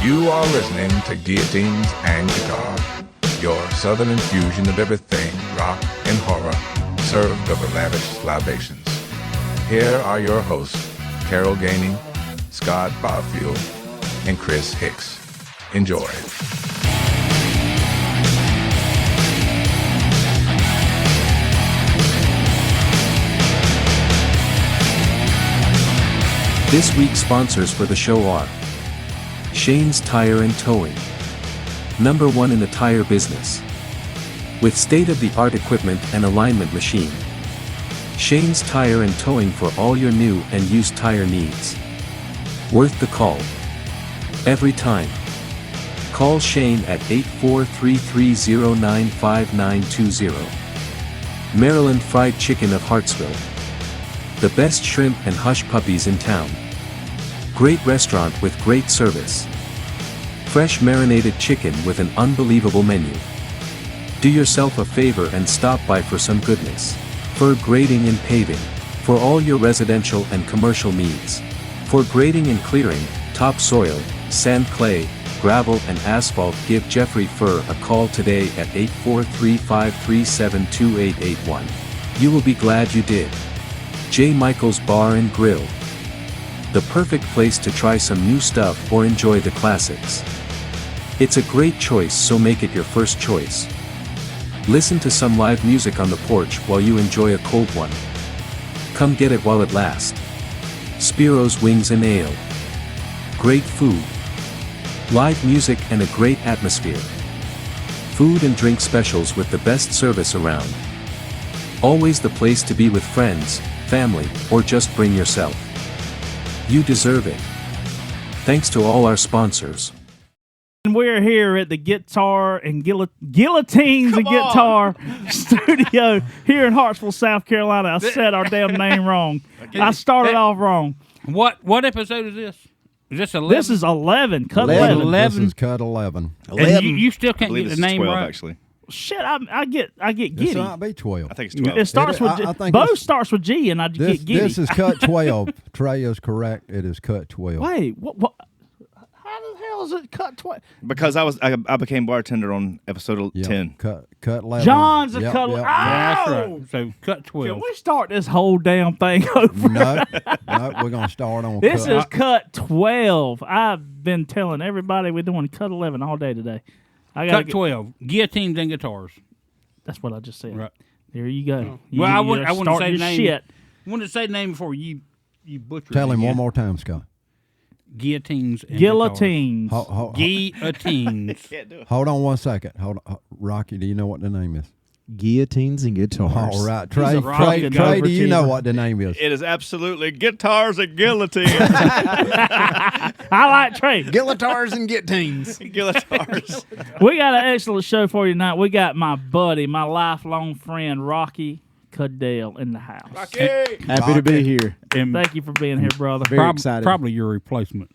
You are listening to Guillotines and Guitar, your southern infusion of everything rock and horror, served over lavish libations. Here are your hosts, Carol Gainey, Scott Barfield, and Chris Hicks. Enjoy. This week's sponsors for the show are Shane's Tire and Towing, #1 in the tire business. With state-of-the-art equipment and alignment machine, Shane's Tire and Towing for all your new and used tire needs. Worth the call. Every time. Call Shane at 843-309-5920. Maryland Fried Chicken of Hartsville. The best shrimp and hush puppies in town. Great restaurant with great service. Fresh marinated chicken with an unbelievable menu. Do yourself a favor and stop by for some goodness. For grading and paving. For all your residential and commercial needs. For grading and clearing, topsoil, sand, clay, gravel and asphalt, give Jeffrey Furr a call today at 843-537-2881. You will be glad you did. J. Michael's Bar and Grill. The perfect place to try some new stuff or enjoy the classics. It's a great choice, so make it your first choice. Listen to some live music on the porch while you enjoy a cold one. Come get it while it lasts. Spiro's Wings and Ale. Great food. Live music and a great atmosphere. Food and drink specials with the best service around. Always the place to be with friends, family, or just bring yourself. You deserve it. Thanks to all our sponsors. And we're here at the Guitar and Guillotines and Guitar Studio here in Hartsville, South Carolina. I said our damn name wrong. I started off wrong. What episode is this? Is this 11? This is 11. Cut 11. This is cut 11. And you still can't believe get this the is name 12, right. actually. Shit, I get This giddy. might be 12. I think it's 12. It starts with I think Bo it's- starts with G, and I This, get giddy. this is cut 12. Trey is correct. It is cut 12. Wait, what? How the hell is it cut 12? Because I became bartender on episode Yep, 10. Cut 11. John's a Yep, cut. yep, Oh! yep. That's right. So cut 12. Can we start this whole damn thing over? No, we're going to start on This cut. is cut 12. I've been telling everybody we're doing cut 11 all day today. I got Cut 12. Guillotines and guitars. That's what I just said. Right. There you go. Well, I wouldn't start say your the name. shit. I wanted to say the name before you butchered Tell it him again. one more time, Scott. Guillotines and Guillotines. Guillotines. Hold on one second. Hold on. Rocky, do you know what the name is? Guillotines and guitars. All right. Trey, a rocket Trey, do you know overachiever. what the name is? It is absolutely guitars and guillotines. I like Trey. Guillotars and guillotines. Guitars. We got an excellent show for you tonight. We got my buddy, my lifelong friend, Rocky Cadell in the house. Happy to be here. And Thank you for being here, brother. Very excited. Probably your replacement.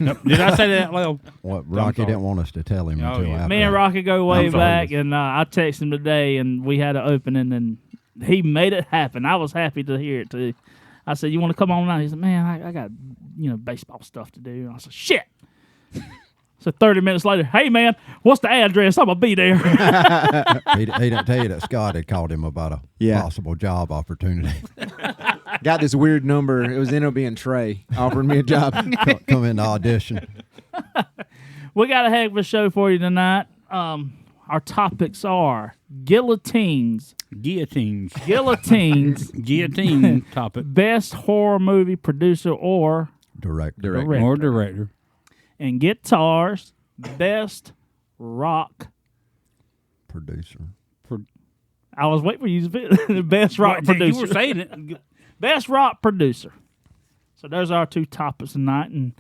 But, did I say that loud? What Rocky sorry. didn't want us to tell him Oh, until yeah. after. Me and Rocky go way I'm sorry. back, and I texted him today, and we had an opening, and he made it happen. I was happy to hear it, too. I said, you want to come on now? He said, man, I got, baseball stuff to do. And I said, shit. So 30 minutes later, hey, man, what's the address? I'm going to be there. He didn't tell you that Scott had called him about a possible job opportunity. Got this weird number. It was ended up being Trey offering me a job. Come in to audition. We got a heck of a show for you tonight. Our topics are guillotines, Guillotines. guillotine topic. best horror movie producer or Director. Or director. and guitars, best rock. Producer. I was waiting for you to be the best rock You producer. were saying it. Best rock producer. So those are our two topics tonight, and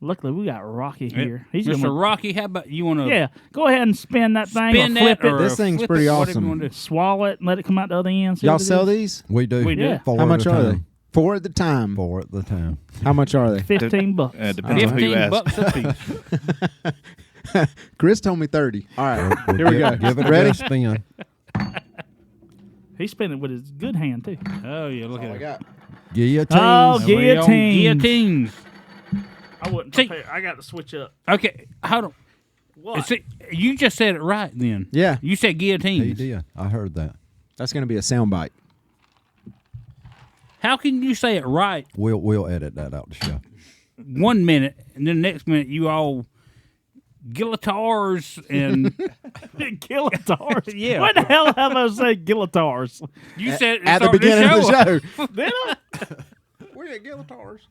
luckily we got Rocky here. He's Mr. gonna, Rocky, how about you want to yeah. Go ahead and spin that thing spin or flip that it, or This thing's flip pretty it, whatever awesome. you wanna do. swallow it, and let it come out the other end. See Y'all what it sell is? these? We do. We do. Yeah. Four How at much a are time. they? 4 at the time. 4 at the time. How much are they? $15. Depends on who you 15 ask. bucks a piece. Chris told me 30. All right. We'll Here we go. Give it a Ready? good spin. He's spinning with his good hand too. Oh, yeah, look at that. Guillotines. Oh, We on guillotines. Guillotines. I wasn't See- prepared. I got to switch up. Okay, hold on. What? See, you just said it right then. Yeah. You said He guillotines. did. I heard that. That's going to be a soundbite. How can you say it right We'll edit that out the show. 1 minute and then the next minute you all guillotars and Guillotars. Yeah. What the hell have I said guillotars? you said At the start beginning of the show. Did I? We're at Guillotars.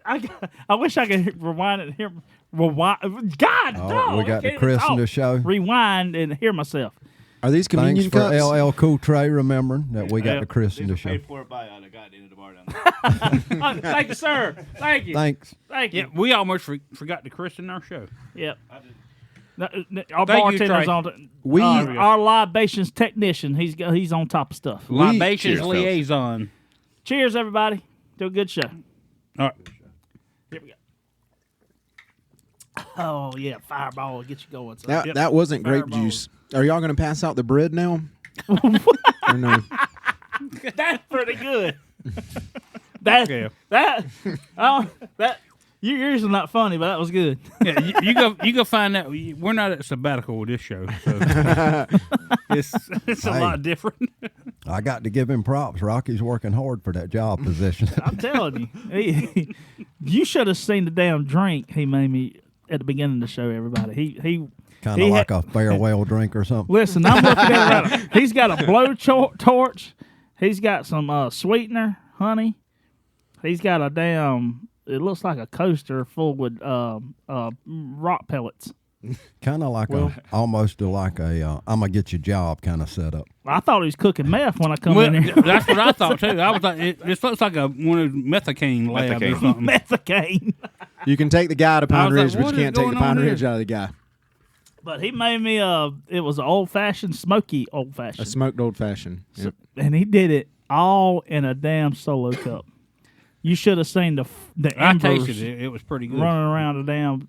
I wish I could rewind it and hear. Rewind. God, Oh, dog, we I got to can't christen talk. the show. Rewind and hear myself. Are these Thanks communion for cups? LL Cool Trey remembering that we got Yeah. to christen the show. Paid for it by the guy at the end of the bar down there. Oh, thank you, sir. Thank you. Thanks. Thank you. Yeah, we almost forgot to christen our show. Yep. Our Thank you, bartender's Trey. on. We- Our libations technician. He's on top of stuff. Libations Cheers, fellas. liaison. Cheers, everybody. To a good show. All right. Here we go. Oh yeah, fireball, get you going. son. That, that wasn't grape Fireball. juice. Are y'all going to pass out the bread now? Or no? That's pretty good. that Yeah. that yours is not funny, but that was good. Yeah, you go find out. We're not at sabbatical with this show, so it's a Hey. lot different. I got to give him props. Rocky's working hard for that job position. I'm telling you, you should have seen the damn drink he made me at the beginning of the show. Everybody, he Kind He of ha- like a farewell drink or something. listen. I'm looking at it right now. He's got a blow torch. He's got some sweetener, honey. He's got a damn. It looks like a coaster full with rock pellets. Kind of like almost like a I'm gonna get your job kind of setup. I thought he was cooking meth when I come Well, in here. that's what I thought too. I was like, this looks like one of those methacaine labs or Methacaine. something. Methacaine. You can take the guy to Pine was like, Ridge, but what you is can't take the going Pine on here? Ridge out of the guy. But he made me it was an old fashioned, smoky old A fashioned. smoked old fashioned. Yep. And he did it all in a damn solo cup. You should have seen the I embers tasted it. It was pretty good. running around the damn.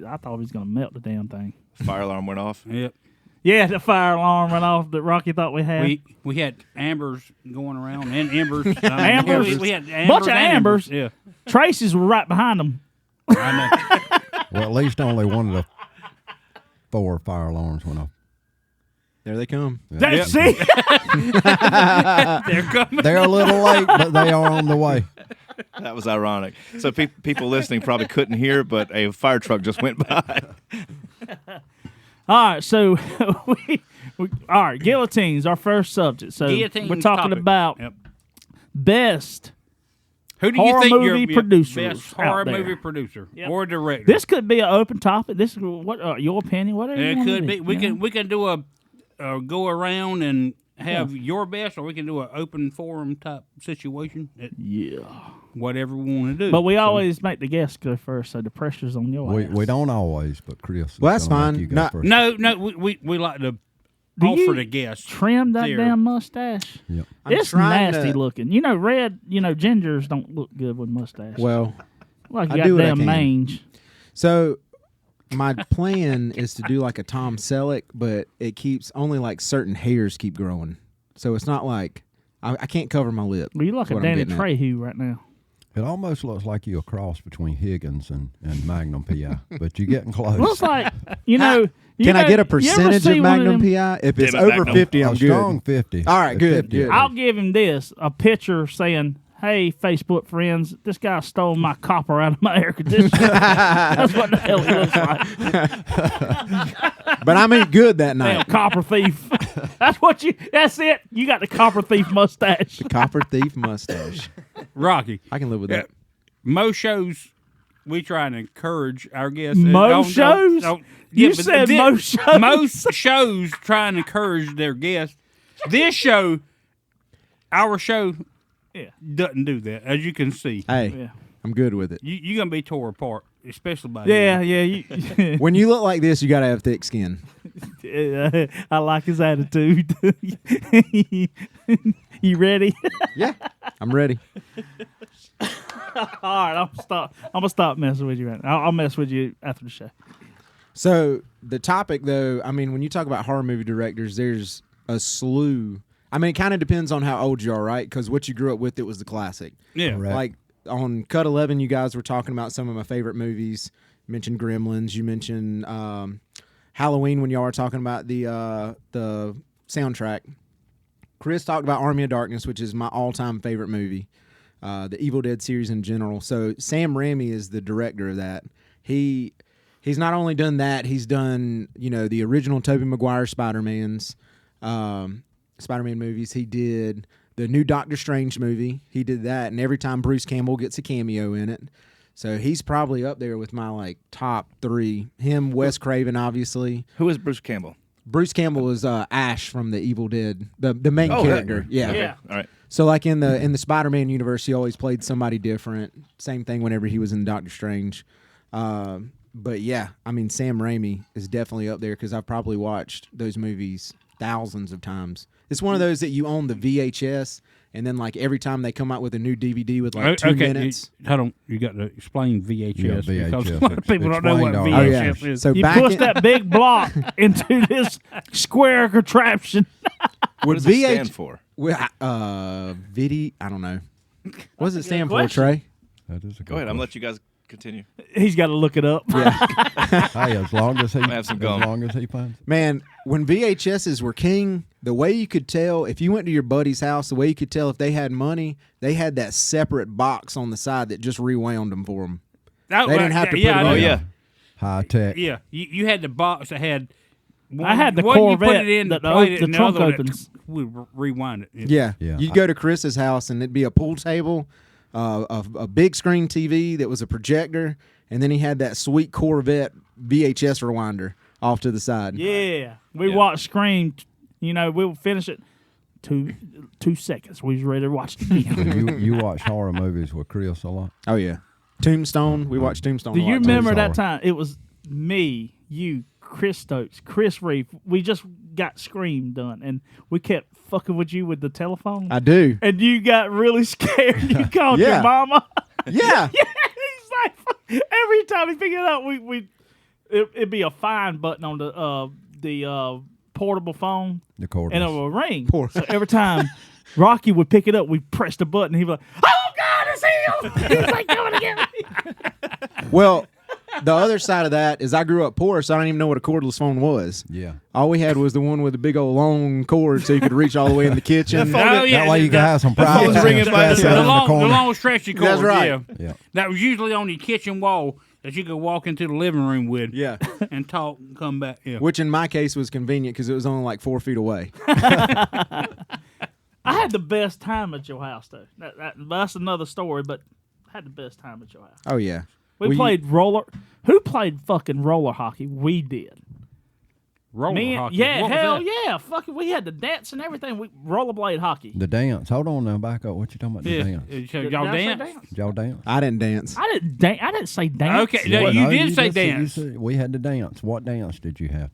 I thought he was gonna melt the damn thing. Fire alarm went off. Yep. Yeah, the fire alarm went off that Rocky thought we had. We had ambers going around and embers. Ambers? We had ambers Bunch of and ambers. Yeah. Tracy's were right behind him. I know. Well, at least only one of the 4 fire alarms went off. There they come. That's it. They're coming. They're a little late, but they are on the way. That was ironic. So people listening probably couldn't hear, but a fire truck just went by. All right, so all right, guillotines, our first subject. So Guillotine we're talking topic. about Yep. best. Who do you horror think movie your producers best out horror there. movie producer Yep. or director? This could be an open topic. This is what your opinion, whatever. you It wanna could do, be. We you can know? we can do a go around and have your best, or we can do an open forum type situation. Yeah, Whatever we want to do. but we So, always make the guests go first, so the pressure's on your We, ass. we don't always, but Chris. is Well, that's gonna make fine. you go Not- first. No, we like to Do offer you the guests. trim that there. damn mustache. Yep. I'm It's trying nasty to- looking. You know, gingers don't look good with mustache. Well, like I you do got what I damn can. mange. so my plan is to do like a Tom Selleck, but it keeps only like certain hairs keep growing. So it's not like I can't cover my lip. Well, you look like what a I'm Danny getting at. Trejo right now. It almost looks like you a cross between Higgins and Magnum PI, but you're getting close. Looks like you know. you Can I know- get a you ever percentage see of one Magnum them- PI? If it's Damn it, over Magnum. 50, a I'm strong good. 50. All right, At good, 50. good. I'll give him this: a picture saying, "Hey, Facebook friends, this guy stole my copper out of my air conditioner." That's what the hell he looks like. But I made good that Damn night. copper thief. That's what you. That's it. You got the copper thief mustache. Copper thief mustache. Rocky. I can live with that. Most shows we try and encourage our guests. Most shows? You but said most shows? Most shows try and encourage their guests. This show, our show, Yeah. doesn't do that, as you can see. Hey, Yeah. I'm good with it. You're gonna be tore apart, especially by Yeah, the yeah. When you look like this, you got to have thick skin. I like his attitude. You ready? Yeah, I'm ready. All right, I'm gonna stop messing with you right now. I'll mess with you after the show. So the topic, though, I mean, when you talk about horror movie directors, there's a slew. I mean, it kind of depends on how old you are, right? Because what you grew up with, it was the classic. Yeah. Correct. Like On Cut 11, you guys were talking about some of my favorite movies. You mentioned Gremlins. You mentioned Halloween when y'all were talking about the soundtrack. Chris talked about Army of Darkness, which is my all-time favorite movie. The Evil Dead series in general. So Sam Raimi is the director of that. He's not only done that, he's done, the original Tobey Maguire Spider-Man movies. He did the new Doctor Strange movie. He did that, and every time Bruce Campbell gets a cameo in it. So he's probably up there with my top 3. Him, Wes Craven, obviously. Who is Bruce Campbell? Bruce Campbell is Ash from the Evil Dead, the main character. Yeah. Okay. All right. So in the Spider-Man universe, he always played somebody different. Same thing whenever he was in Doctor Strange. But yeah, I mean, Sam Raimi is definitely up there because I've probably watched those movies thousands of times. It's one of those that you own the VHS, and then every time they come out with a new DVD with 2 minutes. Hold on, you got to explain VHS, Yeah, because VHS. a lot of people don't know what Explain VHS to our- is. So You back push in, that big block into this square contraption. What does it stand for? I don't know. What does it stand for, question. Trey? That is a Go ahead. I'm going to let you guys continue. He's got to look it up. Hey, as long as he have some gum. as long as he finds. Man, when VHSs were king, the way you could tell, if you went to your buddy's house, the way you could tell if they had money, they had that separate box on the side that just rewound them for them. Oh, They didn't have to put yeah, it I know. on. Oh, yeah. High tech. Yeah, you had the box that had. I had the one you put Corvette it in, that played the it, and trunk other one opens. We rewind it. Yeah. Yeah. You'd go to Chris's house and it'd be a pool table, a big screen TV that was a projector, and then he had that sweet Corvette VHS rewinder off to the side. Yeah. We watched Scream. We'll finish it 2 seconds. We was ready to watch it again. you watch horror movies with Chris a lot. Oh, yeah. Tombstone. We watched Tombstone Do a lot, you too. remember that Sorry. time? It was me, you, Chris Stokes, Chris Reeve. We just got Scream done, and we kept fucking with you with the telephone. I do. And you got really scared. You called Yeah. your mama. Yeah. Yeah, he's like, every time he picked it up, it'd be a find button on the portable phone, The cordless. and it would ring. So every time Rocky would pick it up, we press the button. He'd be like, "Oh God, it's him!" He's like coming to get me. Well, the other side of that is I grew up poor, so I didn't even know what a cordless phone was. Yeah. All we had was the one with the big old long cord so you could reach all the way in the kitchen. That way you can have some phone's privacy. ringing by and the- sit The in long, corner. the long stretchy cord. That's right. Yeah. Yeah. That was usually on your kitchen wall that you could walk into the living room with. Yeah. And talk and come back. Yeah. Which in my case was convenient because it was only 4 feet away. I had the best time at your house, though. That's another story, but I had the best time at your house. Oh, yeah. We Well, played roller. Who played fucking roller hockey? We did. Roller Me, hockey. yeah, What was hell that? yeah. Fucking, we had the dance and everything. We rollerblade hockey. The dance. Hold on now. Back up. What you talking about? The Yeah. dance. So Did y'all I say dance? Did y'all dance? I didn't dance. I didn't say dance. Okay, no, you did say just said- dance. said we had to dance. What dance did you have?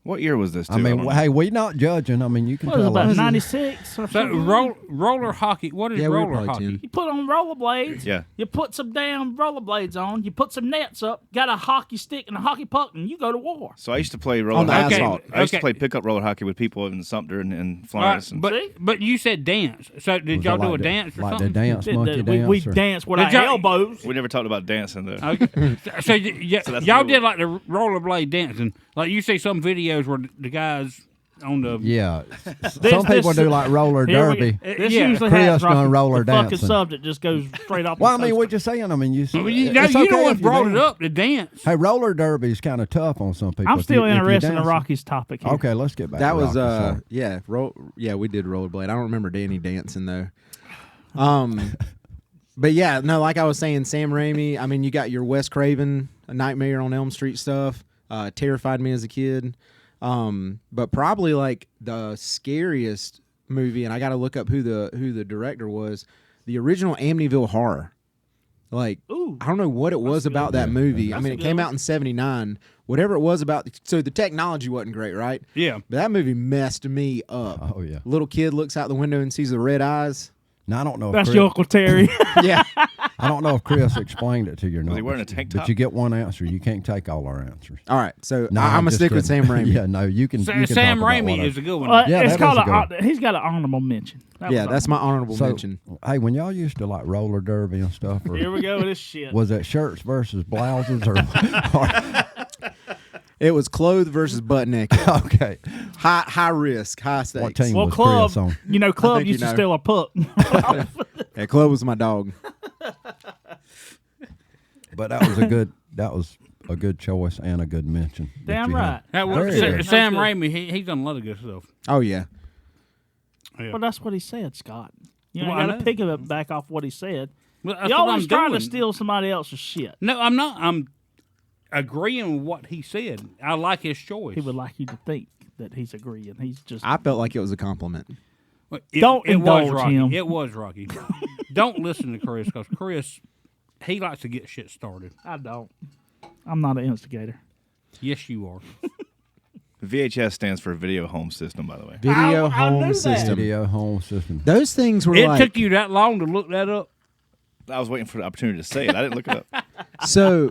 What year was this? I mean, don't know. hey, we not judging. I mean, you can What was it, tell about us. 96 or So something? roller hockey. What is Yeah, we were roller probably hockey? 10. You put on rollerblades. Yeah. You put some damn rollerblades on. You put some nets up. Got a hockey stick and a hockey puck, and you go to war. So I used to play roller On the hockey. asphalt. I used to Okay. play pickup roller hockey with people in Sumter and All Florence. right, and See? but you said dance. So did Was y'all it do like a the- dance or like something? the dance monkey dance? We or- danced with Did our y'all- elbows. we never talked about dancing though. Okay. so that's y'all the did rule. like the rollerblade dancing. Like you see some videos where the guys on the Yeah. Some people do like roller Here we- derby. This Yeah. usually Chris happens. done Rocky. roller the fucking dancing. subject just goes straight off. Well, I the mean, post. what you saying? I mean, you. Well, it's you okay know what if you brought it dance. up, the dance. Hey, roller derby is kind of tough on some people. I'm If still you- if you interested in dance- Rocky's topic here. Okay, let's get back. That to was Rocky, sorry. yeah, we did rollerblade. I don't remember Danny dancing though. But yeah, no, like I was saying, Sam Raimi. I mean, you got your Wes Craven, A Nightmare on Elm Street stuff. Terrified me as a kid. But probably like the scariest movie, and I got to look up who the director was. The original Amityville Horror. Like, Ooh. I don't know what it was about that movie. I That's mean, a it good came one. out in '79. Whatever it was about, so the technology wasn't great, right? Yeah. But that movie messed me up. Oh yeah. Little kid looks out the window and sees the red eyes. Now I don't know. If That's Chris, your Uncle Terry. Yeah. I I don't know if Chris explained it to you or not. Was he wearing a tank top? But you get one answer. You can't take all our answers. All right, so No, I'm gonna just stick with kidding. Sam Raimi. Yeah, no, you can. You can Sam talk about Raimi whatever. is a good one. Yeah, it's that called is a good he's got an honorable mention. That Yeah, was that's my honorable So, mention. hey, when y'all used to like roller derby and stuff, or Here we go with this shit. was it shirts versus blouses or It was clothed versus butt naked. okay? High risk, high stakes. What team Well, was Club, Chris on? Club think you used to know. steal a puck. Yeah, Club was my dog. But that was a good choice and a good mention. that Damn you right. had. That Very good. Sam That's good. Raimi, he's done a lot of good stuff. Oh yeah. Well, that's what he said, Scott. You know, Well, I I got to know. pick it back off what he said. Well, that's You're what always I'm trying to doing. steal somebody else's shit. No, I'm not. I'm agreeing with what he said. I like his choice. He would like you to think that he's agreeing. He's just I felt like it was a compliment. Well, Don't it was indulge Rocky. him. It was Rocky. Don't listen to Chris because Chris, he likes to get shit started. I don't. I'm not an instigator. Yes, you are. VHS stands for Video Home System, by the way. Video I knew home that. system. Video home system. Those things were It like took you that long to look that up. I was waiting for the opportunity to say it. I didn't look it up. so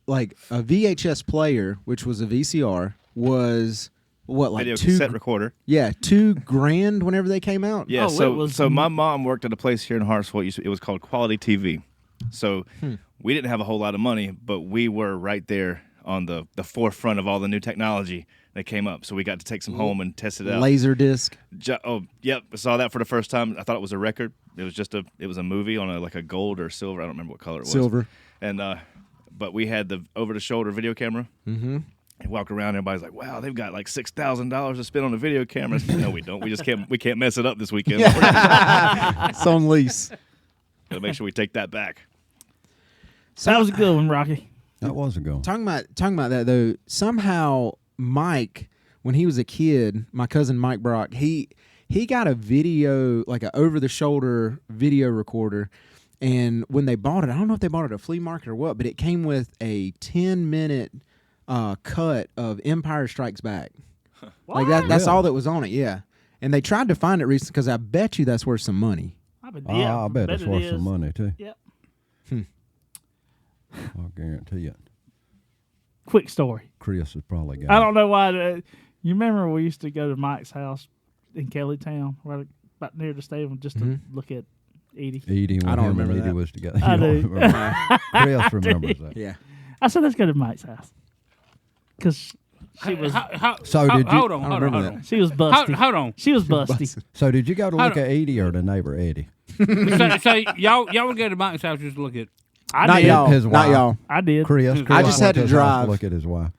like a VHS player, which was a VCR, was what like Video two cassette recorder. yeah $2,000 whenever they came out. Yeah, Oh, so it was- so my mom worked at a place here in Hartsville. It was called Quality TV. So we didn't have a whole lot of money, but we were right there on the forefront of all the new technology that came up. So we got to take some home and test it out. Laser disc. Oh, yep. I saw that for the first time. I thought it was a record. It was just it was a movie on like a gold or silver. I don't remember what color it was. Silver. And but we had the over the shoulder video camera. Mm-hmm. And walk around, everybody's like, "Wow, they've got like $6,000 to spend on a video camera." No, we don't. We just can't mess it up this weekend. It's on lease. Gotta make sure we take that back. That was a good one, Rocky. That was a goal. Talking about that though, somehow Mike, when he was a kid, my cousin Mike Brock, he got a video, like an over the shoulder video recorder, and when they bought it, I don't know if they bought it at a flea market or what, but it came with a 10-minute cut of Empire Strikes Back. Like that's all that was on it, yeah. And they tried to find it recently because I bet you that's worth some money. I bet it's it worth is. some money too. Yep. I'll guarantee it. Quick story. Chris has probably got. I don't know why. You remember we used to go to Mike's house in Kellytown, right about near the stadium, just to look at Edie. Edie, when I don't him and remember Edie that. was together. I You don't do. remember that. Chris remembers that. Yeah. I said, let's go to Mike's house because she was So did you- Hold on, I hold on, remember hold that. on. she was busty. Hold on. She was busty. So did you go to look Hold at Edie or the neighbor Eddie? So y'all would go to Mike's house just to look at. I Not did. y'all. His Not wife. y'all. I did. Chris I just went had to his house drive. look at his wife.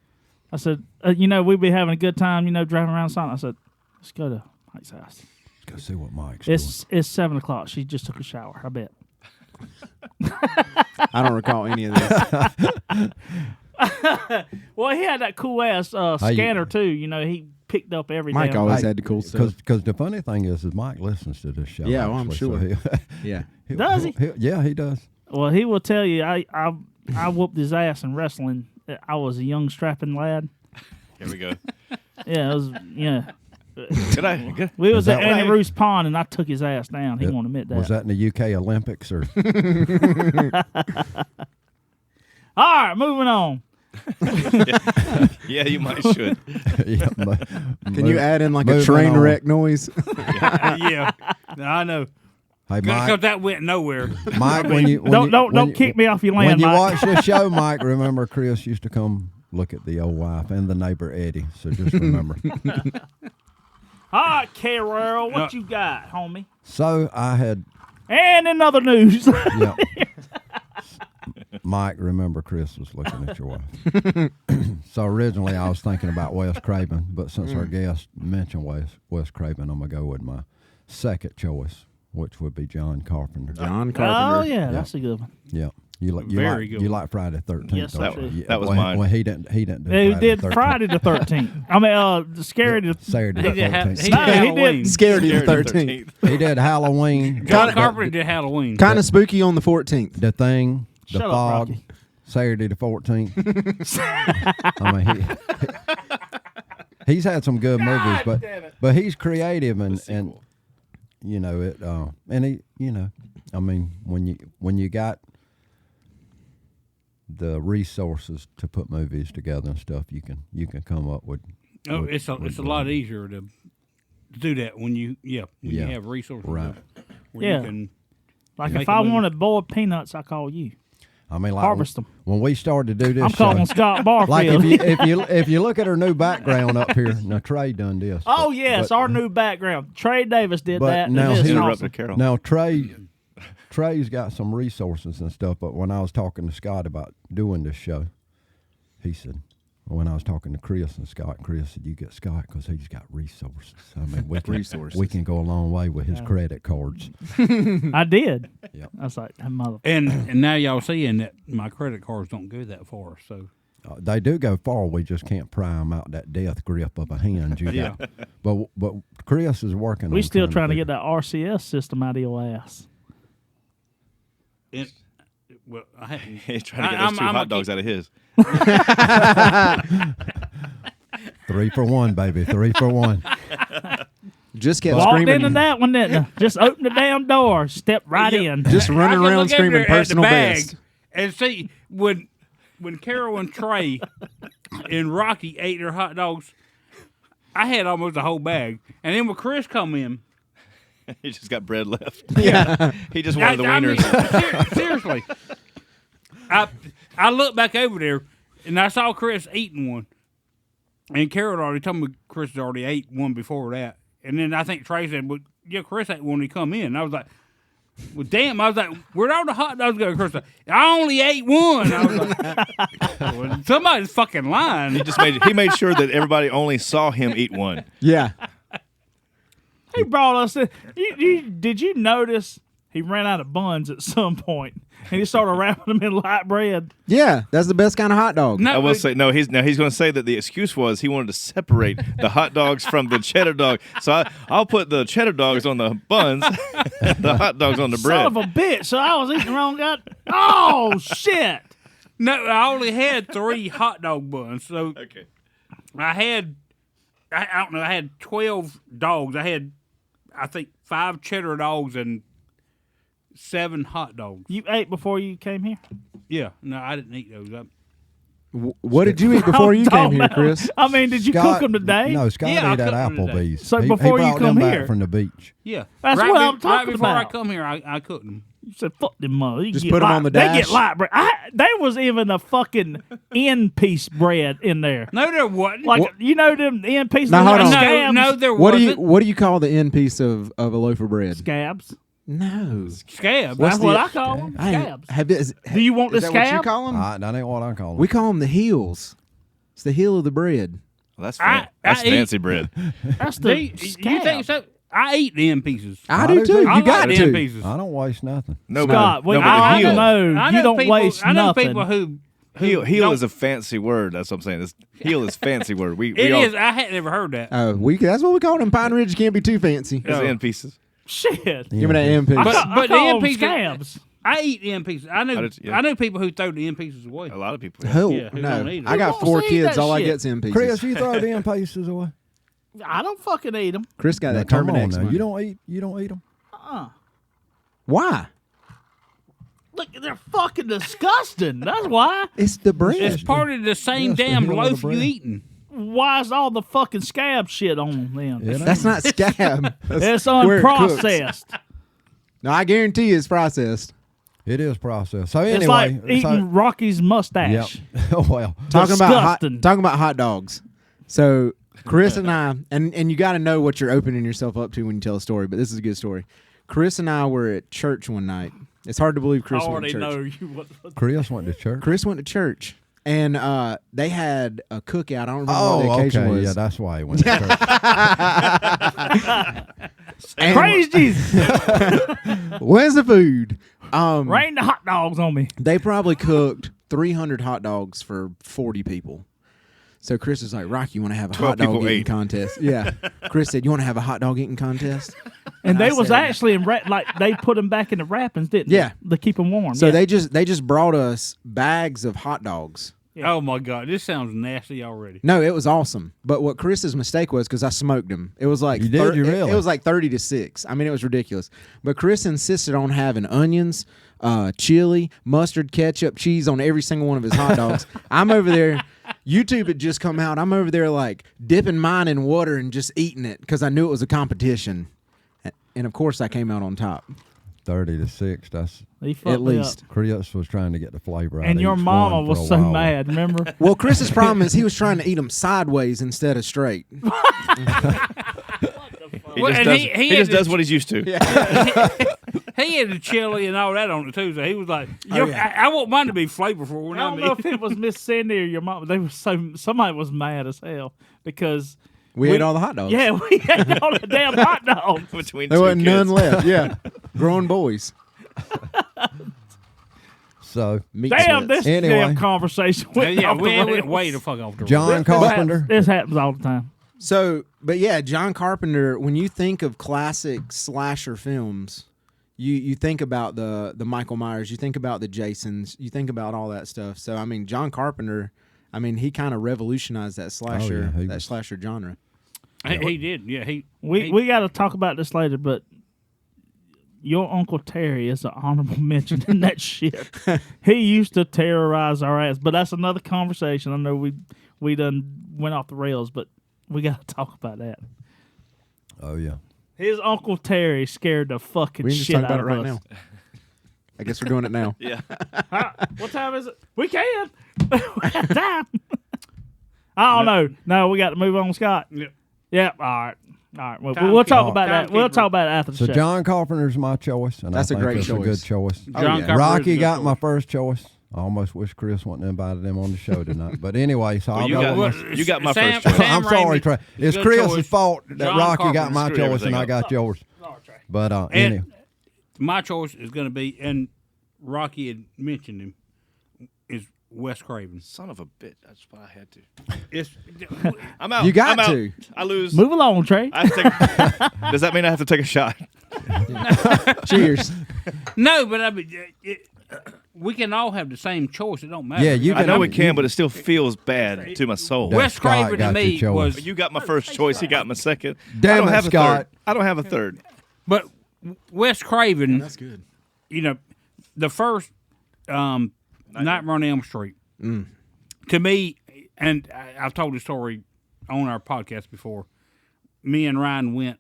I said, we'd be having a good time, driving around something. I said, let's go to Mike's house. Let's go see what Mike's It's 7:00. She just took a shower. I bet. I don't recall any of this. Well, he had that cool ass scanner too. He picked up everything. Mike always Hey, had the cool stuff. Because the funny thing is Mike listens to this show. Yeah, well, I'm actually, sure. Yeah. Does he? Yeah, he does. Well, he will tell you. I whooped his ass in wrestling. I was a young strapping lad. Here we go. Yeah, it was. Yeah, Good. we was Is at that Andy right? Roos Pond, and I took his ass down. He won't admit that. Was that in the UK Olympics or? All right, moving on. Yeah, you might should. Yeah, Can you add in like a moving train on. wreck noise? Yeah, I know. Hey, Because Mike. that went nowhere. Mike, when you Don't kick me off your land, When you Mike. watch this show, Mike, remember Chris used to come look at the old wife and the neighbor Eddie. So just remember. All right, Carol, what you got, homie? So I had, And in other news, yeah. Mike, remember Chris was looking at your wife. So originally I was thinking about Wes Craven, but since our guest mentioned Wes Craven, I'm going to go with my second choice, which would be John Carpenter. John Carpenter. oh yeah, that's a good one. Yeah. You Very good you one. like Friday the 13th? Yes, I don't do. you? That was when, mine. When he didn't do He Friday did the 13th. Friday the 13th. I mean, the scary. Saturday the He did 13th. he did No, he Halloween. did. Scared of the Scared 13th. He did Halloween. John Carpenter did Halloween. Kind of spooky on the 14th. The Thing, The Shut up, Fog, Rocky. Saturday the 14th. I mean, he's had some good movies, but he's creative and and he I mean when you got the resources to put movies together and stuff, you can come up with. Oh, with- it's a with lot easier to do that when you you have resources. Right. Where Yeah. You can, Like Make if a I movie. wanted boiled peanuts, I call you. I mean, like Harvest them. when we started to do this I'm show, calling Scott Barfield. like if you look at her new background up here, now Trey done this. Oh but- yes, but- our new background. Trey Davis did But that. and now it's he- Interrupted awesome. Carol. Now Trey's got some resources and stuff, but when I was talking to Scott about doing this show, he said, when I was talking to Chris and Scott, Chris said, "You get Scott because he's got resources. I mean, we can go a long way with his credit cards." I did. Yep. I was like, that mother. and now y'all seeing that my credit cards don't go that far. So They do go far. We just can't pry them out that death grip of a hand. You Yeah. got. But Chris is working. We on still trying to figure- get that RCS system out of your ass. well, I hadn't. He's trying to get those two hot dogs out of his. 3 for 1, baby. 3 for 1. Just kept Walked screaming. into that one, didn't I? Just open the damn door, step right in. Just running I can around look over screaming there at the personal bag best. and see when Carol and Trey and Rocky ate their hot dogs. I had almost a whole bag, and then when Chris come in, He just got bread left. Yeah. He just wanted the I mean, wieners. seriously, I looked back over there and I saw Chris eating one, and Carol already told me Chris had already ate one before that, and then I think Trey said, "Well, yeah, Chris ate one when he come in." And I was like, "Well, damn!" I was like, "Where'd all the hot dogs go?" Chris said, "I only ate one." I was like, well, "Somebody's fucking lying." He made sure that everybody only saw him eat one. Yeah. He brought us in. Did you notice he ran out of buns at some point and he started wrapping them in light bread? Yeah. That's the best kind of hot dog. No, I will say no. He's going to say that the excuse was he wanted to separate the hot dogs from the cheddar dog. So I'll put the cheddar dogs on the buns, the hot dogs on the bread. Son of a bitch. So I was eating the wrong gut. Oh, shit. no, I only had 3 hot dog buns, so Okay. I don't know. I had 12 dogs. I had, I think, 5 cheddar dogs and 7 hot dogs. You ate before you came here? Yeah, no, I didn't eat those. What did you eat before you came here, Chris? I mean, did you cook them today? No, Scott Yeah, I ate at cooked them today. Applebee's. So He before you brought come them here- back from the beach. Yeah, That's right what I'm right talking before I about. come here, I cooked them. You said, fuck them mother. You Just get put 'em light- on the They dash? get light bread. There was even a fucking end piece bread in there. No, there wasn't. Like, you know them end pieces Now, of hold on. scabs? no, there What wasn't. do you call the end piece of a loaf of bread? Scabs. No. Scabs. What's That's what the- I call them. I ain't- Scabs. have this, Do you want is the that what you scab? call them? That ain't what I call them. We call them the heels. It's the heel of the bread. Well, that's I eat- fancy bread. That's Do the you scab. think so? I eat the end pieces. I I do do too. too. You I got like the end to. pieces. I don't waste nothing. No, Scott, but, well, no, but I the heel. know I you don't people, waste I know nothing. people who Heel don't- is a fancy word. That's what I'm saying. Heel is fancy word. We It all, is. I had never heard that. That's what we call them. Pine Ridge can't be too fancy. It's end pieces. Shit. Give me that end piece. I But- ca- I but the call end them pieces- scabs. I eat the end pieces. I know. Yeah. I know people who throw the end pieces away. A lot of people. Who? Yeah, who no. don't eat 'em. I got Who 4 wants to eat kids. that All I shit? get's end pieces. Chris, you throw them pieces away. I don't fucking eat them. Chris got Now, that come on Terminex now. money. You don't eat them. Why? Look, they're fucking disgusting. That's why. It's the bread. It's part of the same Yes, the damn heel of the loaf you bread. eating. Why is all the fucking scab shit on them then? It That's not scab. It's where it cooks. unprocessed. No, I guarantee it's processed. It is processed. So It's anyway, like eating Rocky's mustache. Yep. Well, Talking Disgusting. about hot dogs. So Chris and I, and you got to know what you're opening yourself up to when you tell a story. But this is a good story. Chris and I were at church one night. It's hard to believe Chris I went to already church. know you. What Chris went to church. Chris went to church, and they had a cookout. I don't remember what Oh, the occasion okay. was. Yeah, that's why he went to church. And Crazy. where's the food? Rain the hot dogs on me. They probably cooked 300 hot dogs for 40 people. So Chris is like, Rocky, you want to have a 12 hot dog people eating ate. contest? Yeah. Chris said, you want to have a hot dog eating contest? And I they was said- actually in like they put them back in the wrappings, didn't Yeah. they? To keep them warm. So yeah. they just brought us bags of hot dogs. Yeah. Oh my God, this sounds nasty already. No, it was awesome. But what Chris's mistake was, because I smoked them, it was like You did? You really? It was like 30 to 6. I mean, it was ridiculous. But Chris insisted on having onions, chili, mustard, ketchup, cheese on every single one of his hot dogs. I'm over there. YouTube had just come out. I'm over there like dipping mine in water and just eating it because I knew it was a competition. And of course, I came out on top. 30-6. That's He fucked At me least. up. Chris was trying to get the flavor out. And of your each mama one for was a so while. mad, remember? Well, Chris's problem is he was trying to eat them sideways instead of straight. He Well, just and does, he he had just to- does what he's used to. He had the chili and all that on it too. So he was like, yeah. I want mine to be flavorful. When I don't know if it was Miss Cindy or your mom. They were somebody was mad as hell because We ate all the hot dogs. yeah, we ate all the damn hot dogs. Between There two wasn't kids. none left. Yeah. Grown boys. So Meat Damn, sweats. this Anyway. damn conversation went yeah, off the we went rails. way the fuck off the John rails. Carpenter. This happens all the time. So, but yeah, John Carpenter, when you think of classic slasher films, you think about the Michael Myers, you think about the Jasons, you think about all that stuff. So, I mean, John Carpenter, I mean, he kind of revolutionized that slasher, he that was- slasher genre. He did. Yeah, We got to talk about this later, but your Uncle Terry is an honorable mention in that shit. He used to terrorize our ass, but that's another conversation. I know we done went off the rails, but we got to talk about that. Oh yeah. His Uncle Terry scared the fucking We can just shit talk out about it of right us. now. I guess we're doing it now. Yeah. What time is it? We can. We got time. I don't know. No, we got to move on, Scott. Yep. Yep. All right. All right. We'll Time talk keeper. about that. Time We'll keeper. talk about it after the So show. John Carpenter's my choice, and That's I a think great it's a choice. good choice. Oh, John yeah. Carpenter is a Rocky good got choice. my first choice. I almost wish Chris wouldn't have invited him on the show tonight. But anyway, so I'll you go got- with well, you got my Sam- first choice. Sam I'm sorry, Raimi Trey. is a It's good Chris's choice. fault that John Rocky got Carpenter my screwed choice everything and I up. got yours. But And anyway, my choice is going to be, and Rocky had mentioned him, is Wes Craven. Son of a bitch. That's what I had to. It's, I'm out. You got I'm out. to. I lose. Move along, Trey. I have to take, does that mean I have to take a shot? Cheers. no, but I mean, we can all have the same choice. It don't matter. Yeah, you I can- know we can, but it still feels bad to my soul. That Wes Scott Craven to got me your choice. was, You got my first choice. He got my second. Damn I don't it, have Scott. a third. I don't have a third. but Wes Craven. That's good. You know, the first Nightmare on Elm Street. To me, and I've told the story on our podcast before. Me and Ryan went,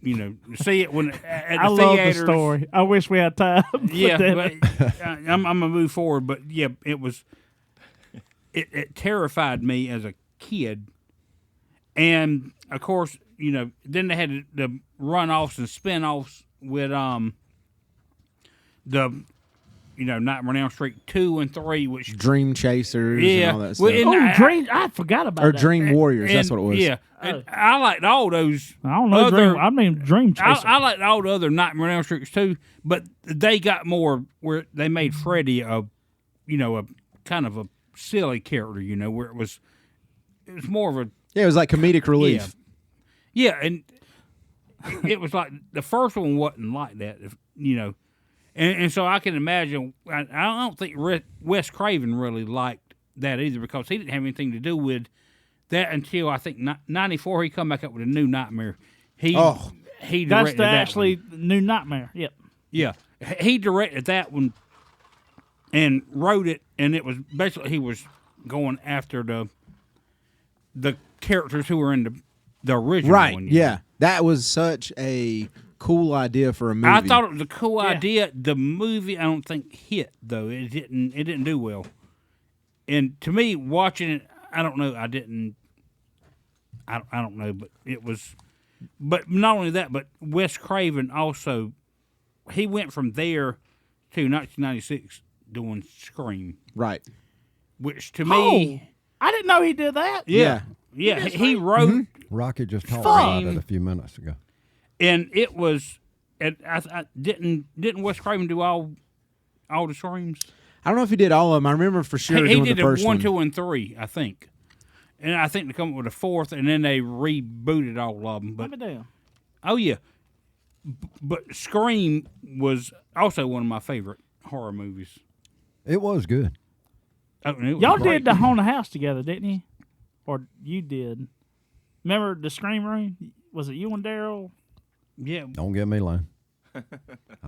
you know, to see it when at the I love the theaters. story. I wish we had time. Yeah, Damn but it. I'm gonna move forward. But yeah, it was. It terrified me as a kid, and of course, you know, then they had the runoffs and spinoffs with the. You know, Nightmare on Elm Street 2 and 3, which Dream Chasers yeah, and all that stuff. well, and Oh, Dream! I forgot about Or that. Dream Warriors. That's and- what it was. Yeah, and I liked all those. I don't know. other- Dream. I mean, Dream Chaser. I liked all the other Nightmare on Elm Streets too, but they got more where they made Freddy a kind of a silly character, you know, where it was more of a Yeah, it was like comedic relief. yeah, and it was like the first one wasn't like that, you know, and so I can imagine. I don't think Wes Craven really liked that either because he didn't have anything to do with that until I think '94. He come back up with a new Nightmare. He That's directed the that actually one. new Nightmare. Yep. Yeah, he directed that one and wrote it, and it was basically he was going after the characters who were in the original Right. one. Yeah. That was such a cool idea for a movie. I thought it was a cool idea. The movie, I don't think hit though. It didn't do well. And to me, watching it, I don't know. I don't know, but it was. But not only that, but Wes Craven also, he went from there to 1996 doing Scream, Right. which to Oh, me, I didn't know he did that. yeah, he wrote. Rocky just talked Fuck. about it a few minutes ago. And it was, and I didn't Wes Craven do all the Screams? I don't know if he did all of them. I remember for sure He doing did the it first 1, one. 2, and 3, I think. And I think they come up with a fourth, and then they rebooted all of them. Let But me down. oh yeah, but Scream was also one of my favorite horror movies. It was good. Oh, and it was Y'all great. did the Haunted House together, didn't you? Or you did? Remember the Scream Room? Was it you and Daryl? Yeah, Don't get me lying. I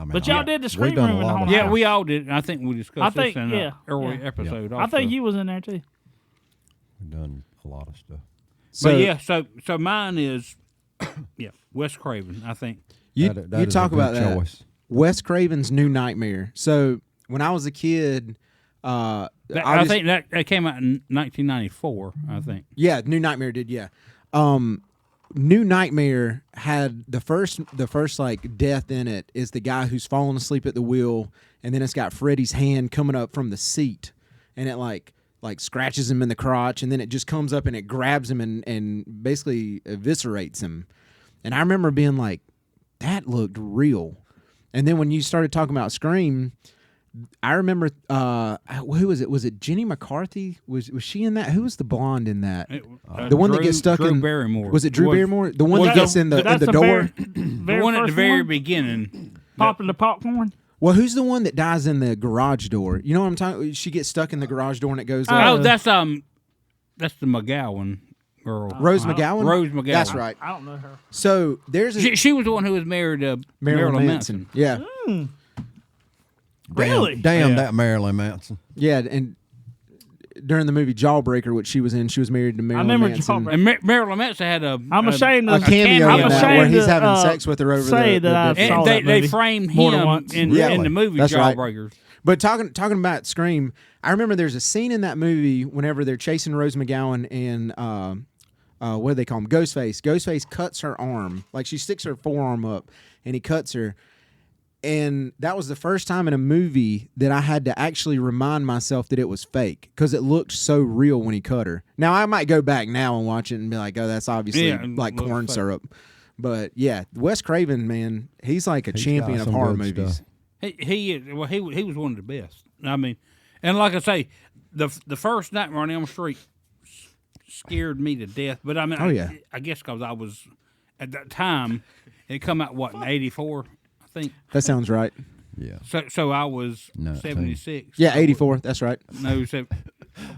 mean, But y'all I- did the we screen done a room in the lot of haunted Yeah, house. we all did. And I think we discussed I think, this in yeah, an early yeah. episode. I think you was in there too. We've done a lot of stuff. But yeah, so mine is, yeah, Wes Craven. I think. You That you is talk a good about that. choice. Wes Craven's New Nightmare. So when I was a kid, I think that came out in 1994. I think. Yeah, New Nightmare did. Yeah, New Nightmare had the first like death in it is the guy who's falling asleep at the wheel, and then it's got Freddy's hand coming up from the seat, and it like scratches him in the crotch, and then it just comes up and it grabs him and basically eviscerates him. And I remember being like, that looked real. And then when you started talking about Scream, I remember who was it? Was it Jenny McCarthy? Was she in that? Who was the blonde in that? The one that gets stuck Drew in Barrymore. Was it Drew Barrymore? The one was that gets in the That's door. The one at the very beginning. Popping the popcorn. Well, who's the one that dies in the garage door? You know what I'm talking? She gets stuck in the garage door and it goes. Oh, that's the McGowan girl. Rose McGowan. Rose McGowan. That's right. I don't know her. So there's She was the one who was married to Marilyn Manson. Yeah, Really? Damn Yeah. that Marilyn Manson. yeah, and during the movie Jawbreaker, which she was in, she was married to Marilyn remember Manson. Jawbreaker. And Marilyn Manson had a. I'm ashamed A of cameo I'm in that ashamed where he's to, having sex with her over say the that I different- saw And that they movie framed more than him once. in Yeah. the movie That's right. Jawbreakers. But talking about Scream, I remember there's a scene in that movie whenever they're chasing Rose McGowan and what do they call him? Ghostface. Ghostface cuts her arm, like she sticks her forearm up, and he cuts her. And that was the first time in a movie that I had to actually remind myself that it was fake because it looked so real when he cut her. Now I might go back now and watch it and be like, "Oh, that's obviously Yeah, it like looks corn fake. syrup." But yeah, Wes Craven, man, he's like a He's champion got of some horror good movies. stuff. He was one of the best. I mean, and like I say, the first Nightmare on Elm Street scared me to death. But I mean, Oh, yeah. I guess because I was at that time, it come out what in '84, I think. That sounds right. Yeah. So I was 19. 76. Yeah, 84. That's right. No, I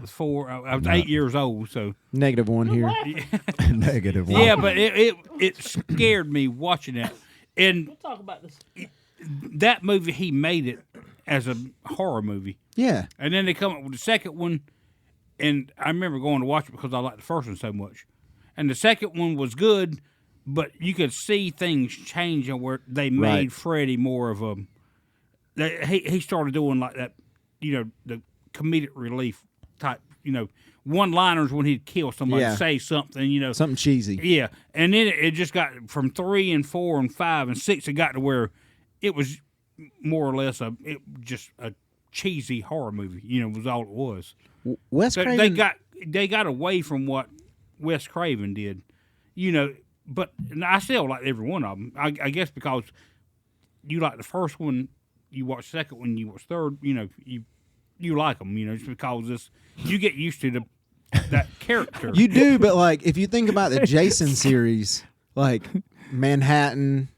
was 4. I was 8 years old. So Negative one here. Negative one. yeah, but it scared me watching it. And We'll talk about this. that movie, he made it as a horror movie. Yeah. And then they come up with the second one, and I remember going to watch it because I liked the first one so much. And the second one was good, but you could see things changing where they made Right. Freddy more of a. He started doing like that, the comedic relief type, one-liners when he'd kill somebody, Yeah. say something, Something cheesy. Yeah, and then it just got from 3 and 4 and 5 and 6. It got to where it was more or less just a cheesy horror movie. Was all it was. Wes So Craven. they got away from what Wes Craven did. But I still like every one of them. I guess because you like the first one, you watch the second one, you watch third. You like them. Just because you get used to that character. You do, but like if you think about the Jason series, like Manhattan,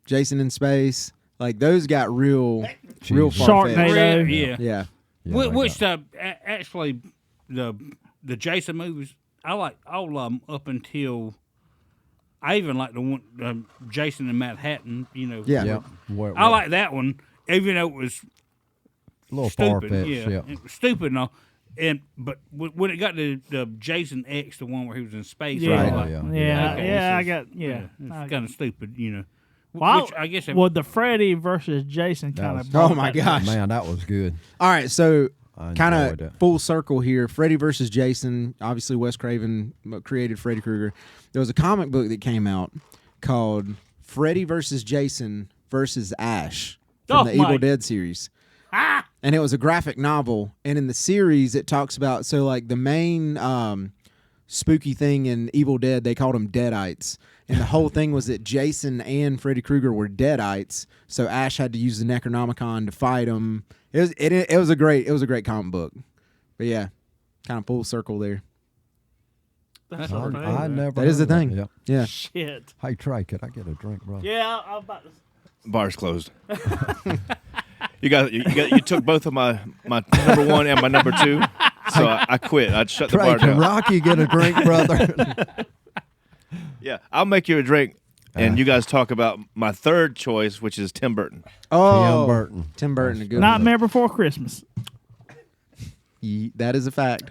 Jason in Space, like those got real far fetched. Sharknado. Yeah. Yeah. Yeah, Which actually the Jason movies, I like all of them up until I even like the one Jason in Manhattan. Yeah. Yeah. I like that one, even though it was a little far stupid. fetched. Yeah, Yeah. it was stupid and all. But when it got to the Jason X, the one where he was in space, Yeah. I was Oh, like, yeah. Yeah, okay, yeah, I this is- got, yeah. it's kind of stupid, Well, Which I guess well, the Freddy versus Jason kind was- of. Oh my gosh. Man, that was good. All right, so I kind enjoyed of it. full circle here. Freddy versus Jason. Obviously, Wes Craven created Freddy Krueger. There was a comic book that came out called Freddy versus Jason versus Ash from Oh, the my- Evil Dead series. And it was a graphic novel. And in the series, it talks about the main spooky thing in Evil Dead, they called them Deadites. And the whole thing was that Jason and Freddy Krueger were Deadites, so Ash had to use the Necronomicon to fight them. It was a great comic book. But yeah, kind of full circle there. That's I, okay. I never. That is the heard thing. Yeah. Yeah. Shit. Hey Trey, could I get a drink, brother? Yeah, I'm about to. Bar's closed. You took both of my number 1 and my number 2, so I quit. I shut the Trey, bar can down. Rocky get a drink, brother? Yeah, I'll make you a drink and you guys talk about my third choice, which is Tim Burton. Oh, Tim Burton. Tim Burton, a good one. Nightmare Before Christmas. That is a fact.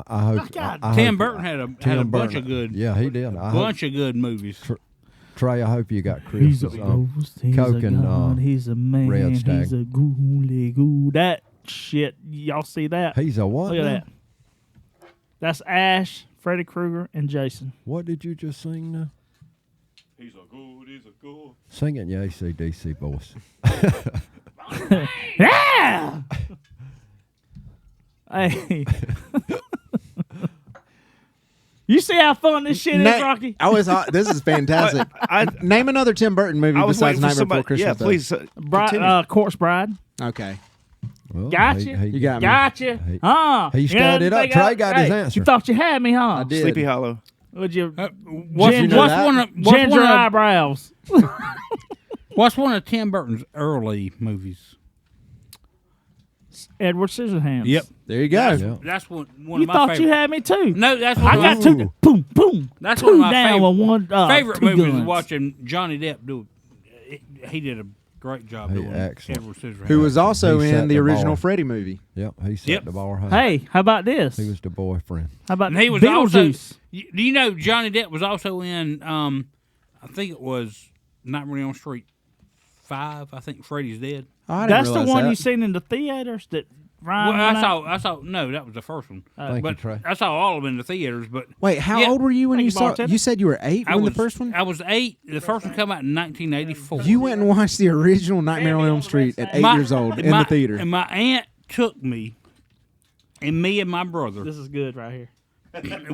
I hope. God, I Tim hope- Burton had a Tim bunch Burton- of good, Yeah, he did. I hope, bunch of good movies. Trey, I hope you got He's a Chris's ghost, he's Coke a and, god, he's a man, Red Stag. he's a ghouly ghoul. That shit, y'all see that? He's a what? Look at now? that. That's Ash, Freddy Krueger, and Jason. What did you just sing now? He's a good, he's a good. Sing it in your AC/DC voice. Yeah! Hey. You see how fun this shit is, Rocky? This is fantastic. Name another Tim Burton movie I was besides waiting for Nightmare Before somebody. Christmas. Yeah, please. continue. Corpse Bride. Okay. Well, Gotcha. You got me. Gotcha. He- Huh? he You studied know, up. Trey got his hey, answer. You thought you had me, huh? I did. Sleepy Hollow. Would you What's Ginger- one of ginger eyebrows? what's one of Tim Burton's early movies? Edward Scissorhands. Yep. There you go. Yeah. That's one You of my thought favorite. you had me too. No, that's one I of got my two. Boom, boom. That's two one of my down favorite- with one. favorite two movies. guns. Was watching Johnny Depp do. He did a great job Hey, doing excellent. Edward Scissorhands. Who was also He set in the the original bar. Freddy movie. Yep, he set Yep. the bar high. Hey, how about this? He was the boyfriend. How about And he was also. Beetlejuice? Do you know Johnny Depp was also in? I think it was Nightmare on Elm Street 5. I think Freddy's Dead. Oh, I didn't That's the realize one that. you seen in the theaters that Ryan. Well, went out? I saw. No, that was the first one. Thank you, but Trey. I saw all of them in the theaters. But Wait, how Yeah. old were you when Thank you you, saw? bartender. You said you were 8 I when was the first one. I was 8. The first one came out in 1984. You went and watched the original Nightmare on Elm Street at 8 years old in the theater. And my aunt took me, and me and my brother. This is good right here.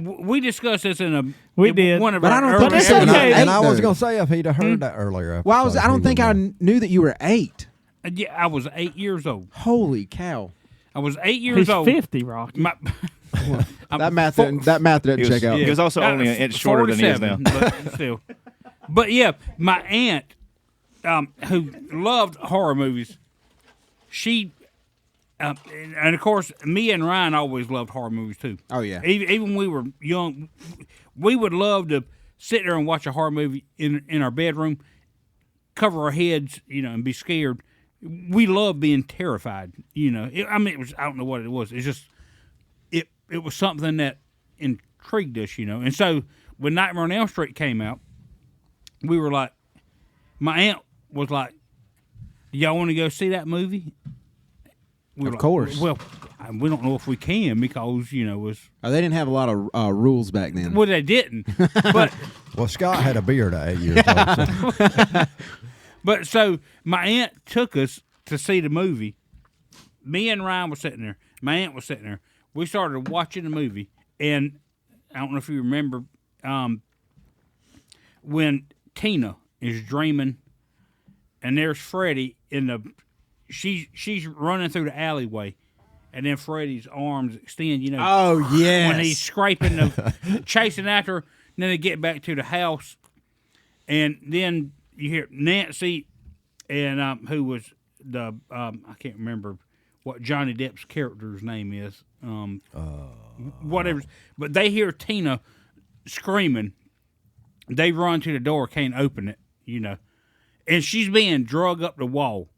We discussed this in We in did. one of But our I don't early think But it's that's episodes. okay. And I was though. going to say if he'd have heard that earlier. Well, I don't think I would knew that you were 8. Yeah, I was 8 years old. Holy cow! I was 8 years He's old. 50, Rocky. My, That math didn't He was, check out. he was also only an inch shorter than he is now. 47, But still. But yeah, my aunt, who loved horror movies, she, and of course, me and Ryan always loved horror movies too. Oh yeah. Even when we were young, we would love to sit there and watch a horror movie in our bedroom, cover our heads, and be scared. We love being terrified, it was, I don't know what it was. It's just, it was something that intrigued us, And so when Nightmare on Elm Street came out, we were like, my aunt was like, "Do y'all want to go see that movie?" We were Of like, course. Well, we don't know if we can because, it's. Oh, they didn't have a lot of rules back then. Well, they didn't. But Well, Scott had a beard at 8 years old. So. But so my aunt took us to see the movie. Me and Ryan were sitting there. My aunt was sitting there. We started watching the movie, and I don't know if you remember when Tina is dreaming, and there's Freddie in the. She's running through the alleyway, and then Freddie's arms extend. Oh yes. When he's scraping chasing after her, and then they get back to the house, and then you hear Nancy, and who was the I can't remember what Johnny Depp's character's name is, whatever. But they hear Tina screaming. They run to the door, can't open it, and she's being drug up the wall.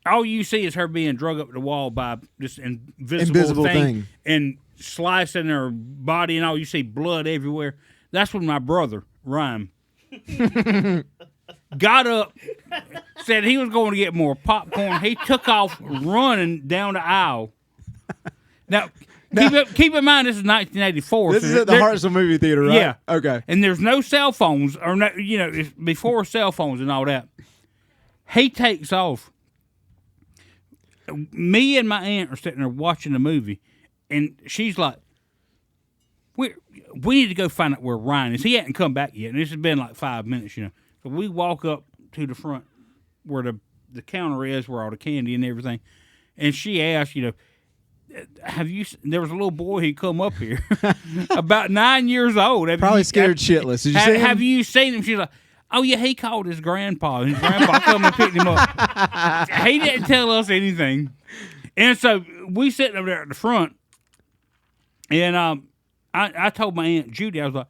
All you see is her being drug up the wall by this invisible thing and slicing her body, and all you see blood everywhere. That's when my brother Ryan got up, said he was going to get more popcorn. He took off running down the aisle. Now, keep in mind this is 1984. This so is at the there- Hartsville movie theater, right? Yeah. Okay. And there's no cell phones, or no, it's before cell phones and all that. He takes off. Me and my aunt are sitting there watching the movie, and she's like, we need to go find out where Ryan is. He hadn't come back yet, and this has been like 5 minutes, So we walk up to the front where the counter is, where all the candy and everything, and she asked, have you? There was a little boy who come up here, about 9 years old. Probably scared shitless. Did you see him? Have you seen him? She's like, oh yeah, he called his grandpa. His grandpa come and picked him up. He didn't tell us anything, and so we sitting over there at the front, and I told my aunt Judy, I was like,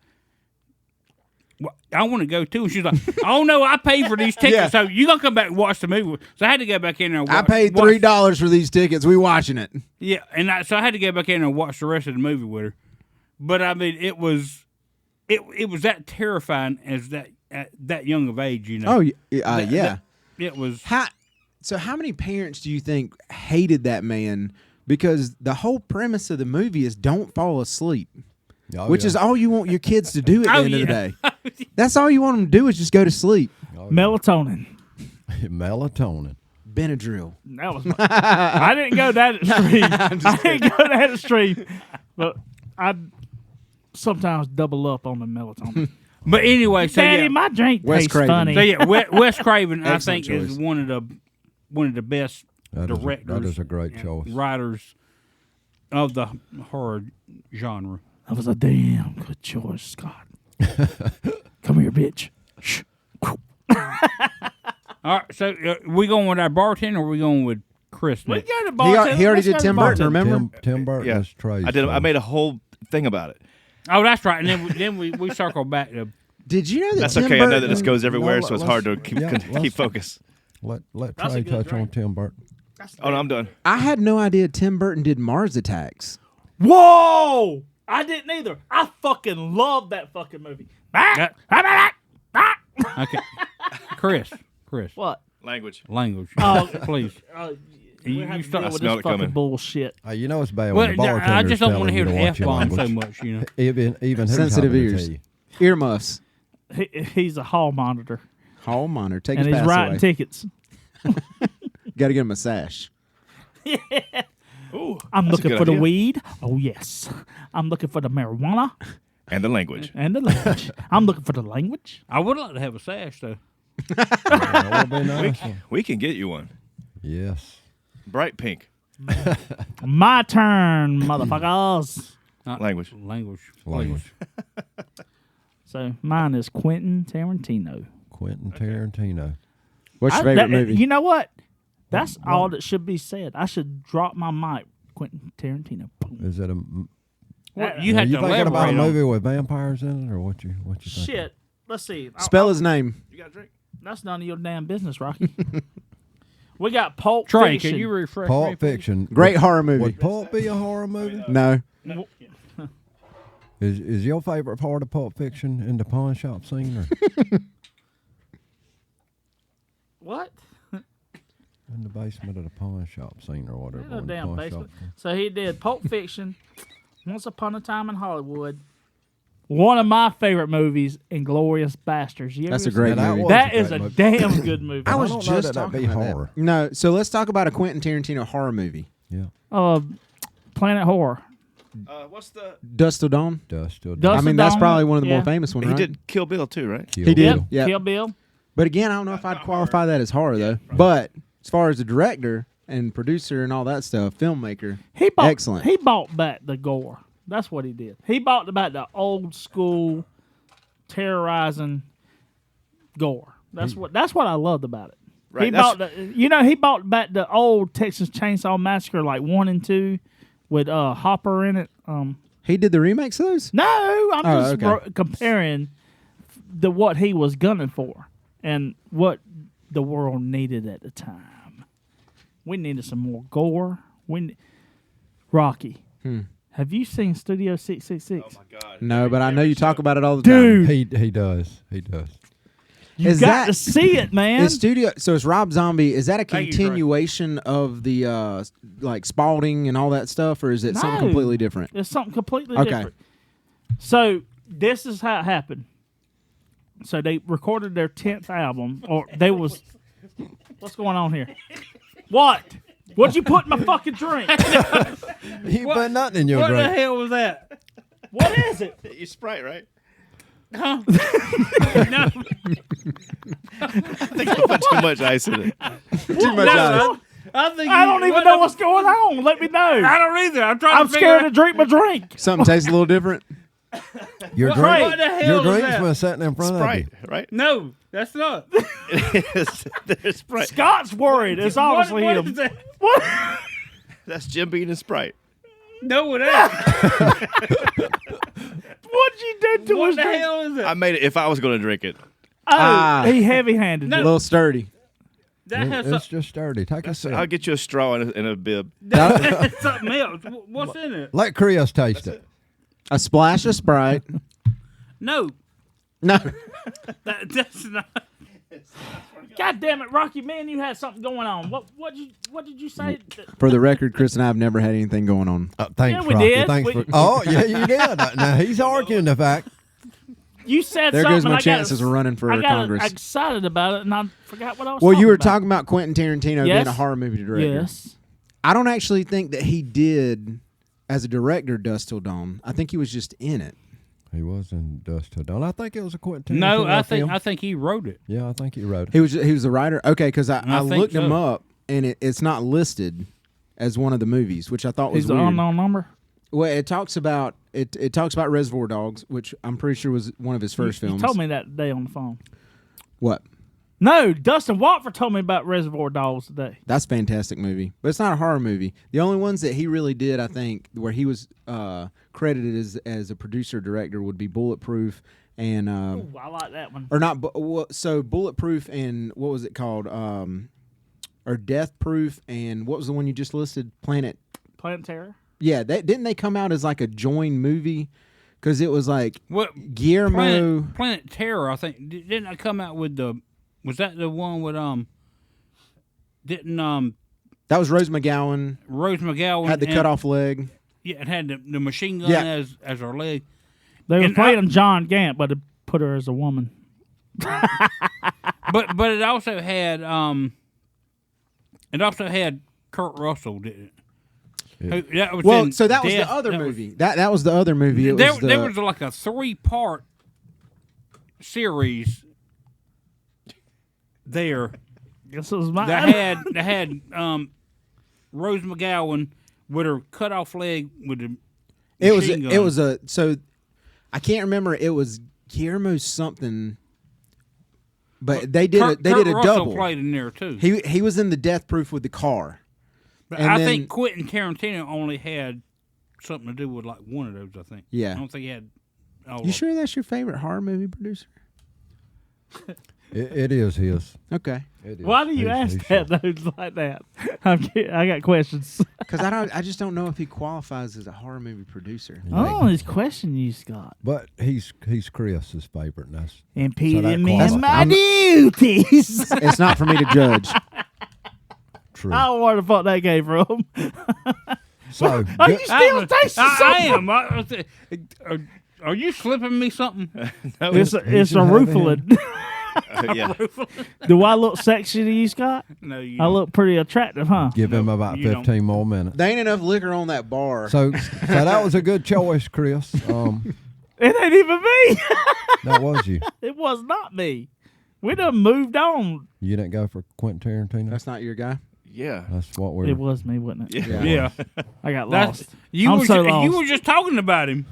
well, I want to go too. And she's like, oh no, I paid for these tickets, Yeah. so you gonna come back and watch the movie. So I had to go back in there. And I watch, paid watch- $3 for these tickets. We watching it. Yeah, and so I had to go back in and watch the rest of the movie with her. But I mean, it was that terrifying as that at that young of age, you know. Oh, yeah. It was. So how many parents do you think hated that man? Because the whole premise of the movie is don't fall asleep, Oh, which yeah. is all you want your kids to do at the Oh, end of the yeah. day. That's all you want them to do is just go to sleep. Melatonin. Melatonin. Benadryl. That was. I didn't go that extreme. I didn't go that extreme, but I sometimes double up on the melatonin. But anyway, so Daddy, yeah, my drink Wes tastes Craven. funny. so yeah, Wes Craven, I Excellent think, is choice. one of the best That directors, is a great choice. writers of the horror genre. That was a damn good choice, Scott. Come here, bitch. Shh. All right, so we going with our bartender, or we going with Chris? We next? got a He, bartender. he already Let's did go to Tim the Burton, bartender. remember? Tim Burton Yeah, is Trey's. I did. I choice. made a whole thing about it. Oh, that's right. And then we circle back to. Did you know that That's Tim okay. Burton, I know that this goes everywhere, No, so it's let's- hard to keep yeah, let's- keep focus. Let That's a Trey good touch drink. on Tim Burton. Oh no, I'm done. I had no idea Tim Burton did Mars Attacks. Whoa! I didn't either. I fucking love that fucking movie. Okay, Chris, What? Language. language, Oh. please. We You have to start- deal I with smell this it fucking coming. bullshit. You know it's bad Well, when the no, bartender I just don't want to hear the F bomb so language. much, you know. Even he's Sensitive having to ears. tell you. Earmuffs. He's a hall monitor, Hall monitor. Take and his he's pass writing away. tickets. Got to get him a sash. I'm That's a looking good for the idea. weed. Oh yes. I'm looking for the marijuana And the language. and the language. I'm looking for the language. I would like to have a sash though. That would be nice. We can get you one. Yes. Bright pink. My turn, motherfuckers. Language. Language. Language. So mine is Quentin Tarantino. Quentin Tarantino. What's your I- favorite that- movie? You know what? That's all that should be said. I should drop my mic. Quentin Tarantino. Boom. Is it a? What, you are had you to thinking about a elaborate on. movie with vampires in it, or what you think? Shit. Let's see. Spell his name. You got a drink? That's none of your damn business, Rocky. We got Pulp Trey, Fiction. can you refresh me? Pulp please? Fiction. Great horror movie. Would Pulp be a horror movie? No. Is your favorite part of Pulp Fiction in the pawn shop scene, or What? in the basement of the pawn shop scene, or whatever? In a when the damn pawn basement. shop- So he did Pulp Fiction, Once Upon a Time in Hollywood. One of my favorite movies, Inglorious Bastards. You That's ever a great seen- Now, that movie. was That a is great a movie. damn good movie. I was don't know just that that'd talking be about that. horror. No. So let's talk about a Quentin Tarantino horror movie. Yeah. Planet Horror. What's the? Dust Till Dawn. Dust till Dust I mean, Till that's Dawn, probably one of the yeah. more famous ones, He right? did Kill Bill too, right? Kill He did. Bill. Yeah. Kill Bill. But again, I don't know if I'd qualify that as horror though. But as far as the director and producer and all that stuff, filmmaker, He bought, excellent. He bought back the gore. That's what he did. He bought back the old school terrorizing gore. That's what I loved about it. Right, He that's- bought he bought back the old Texas Chainsaw Massacre like 1 and 2 with Hopper in it. He did the remakes of those. No, I'm Oh, just okay. comparing what he was gunning for and what the world needed at the time. We needed some more gore. Rocky. Have you seen Studio 666? God. No, but I know you talk about it all the time. Dude, He does. He does. you Is got that- to see it, man. Is Studio so it's Rob Zombie? Is that a Thank you, Trey. continuation of the like Spalding and all that stuff, or is it something No. completely different? It's something completely Okay. different. So this is how it happened. So they recorded their 10th album, or they was. What's going on here? What? What'd you put in my fucking drink? He put nothing in your What the drink. hell was that? What is it? You Sprite, right? Huh? I think I put too much ice in it. Too much ice. I think I don't even know what's going on. Let me know. I don't either. I'm trying I'm to figure scared to out. drink my drink. Something tastes a little different. Your What drink. the hell Your is drink's that? been sitting in front Sprite, of you. right? No, that's not. There's Sprite. Scott's worried. It's obviously what him. is that? What? That's Jim Beam and Sprite. No, it ain't. What'd you do to What his the drink? hell is it? I made it if I was going to drink it. Oh, he heavy-handed. A it. little sturdy. That has It's just sturdy. Take a sip. I'll get you a straw and a bib. that's something else. What's in it? Let Chris taste it. A splash of Sprite. No, No. that's not. God damn it, Rocky, man, you had something going on. What did you say? For the record, Chris and I have never had anything going on. Thanks, Yeah, we Rocky. did. Thanks We- for. Oh, yeah, you did. Now he's arguing the fact. You said There something. goes my I got chances of running for I got Congress. excited about it, and I forgot what I was. Well, you were about. talking about Quentin Tarantino being Yes. a horror movie director. Yes. I don't actually think that he did, as a director, Dusk Till Dawn. I think he was just in it. He was in Dust Till Dawn. I think it was a Quentin No, Tarantino I film. think he wrote it. Yeah, I think he wrote it. He was the writer. Okay, because I I think looked him so. up, and it's not listed as one of the movies, which I thought was He's the weird. unknown number. Well, it talks about it talks about Reservoir Dogs, which I'm pretty sure was one of his first You films. told me that day on the phone. What? No, Dustin Watford told me about Reservoir Dogs today. That's a fantastic movie, but it's not a horror movie. The only ones that he really did, I think, where he was credited as a producer director would be Bulletproof and Ooh, I like that one. or not. So Bulletproof and what was it called? Or Death Proof and what was the one you just listed? Planet. Planet Terror. Yeah, didn't they come out as like a joined movie? Because it was like What Guillermo. Planet Terror? I think didn't I come out with the? Was that the one with Didn't That was Rose McGowan. Rose McGowan Had the and- cut off leg. Yeah, it had the machine gun Yeah. as her leg. They were And playing John Gant, but they put her as a woman. But it also had Kurt Russell, didn't it? Yeah. That was Well, in so that was Death- the other that was- movie. That was the other movie. It There, was the, there was like a 3-part series there Guess it was my. that had Rose McGowan with her cut off leg with the machine gun. it was a so I can't remember. It was Guillermo something, but they did Kurt a Russell double. played in there too. He was in the Death Proof with the car. But and I then- think Quentin Tarantino only had something to do with like one of those. I think. Yeah. I don't think he had. All You of sure that's your favorite horror movie producer? It is his. Okay, It is. Why do you He's- ask he's that though, like that? I got questions. because I just don't know if he qualifies as a horror movie producer. Oh, this question you got. But he's Chris's favorite. And that's Impeding that me qualifies. in my duties. It's not for me to judge. true. I don't know where the fuck that came from. So Are you good- still tasting I something? am. Are you slipping me something? No, It's a should have Rufalin. yeah. Do I look sexy to you, Scott? No, you. I look pretty attractive, huh? give him No, about you don't. 15 more minutes. There ain't enough liquor on that bar. So that was a good choice, Chris. It ain't even me. That was you. It was not me. We done moved on. You didn't go for Quentin Tarantino. That's not your guy. Yeah. That's what we're. It was me, wasn't it? Yeah. Yeah, I got that's lost. you. I'm were so ju- lost. you were just talking about him.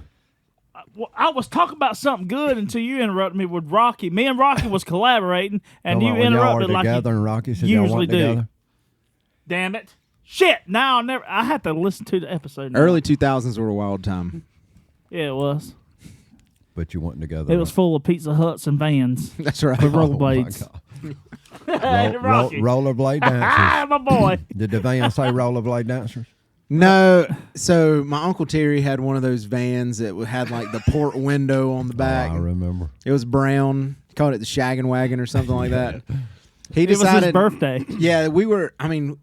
Well, I was talking about something good until you interrupted me with Rocky. Me and Rocky was collaborating, and you when y'all interrupted were like together, you and Rocky said y'all usually went do. together. Damn it! Shit! Now I have to listen to the episode. Now. Early 2000s were a wild time. Yeah, it was. But you went together. It was full of Pizza Huts and vans. That's right. With Oh, my rollerblades. God. Hey, Rocky. Rollerblade Ah, dancers. my boy. Did the van say rollerblade dancers? No, so my Uncle Terry had one of those vans that had like the port window on the back. Oh, I remember. It was brown. He called it the Shaggin' Wagon or something like that. He It was decided. his birthday. Yeah, we were in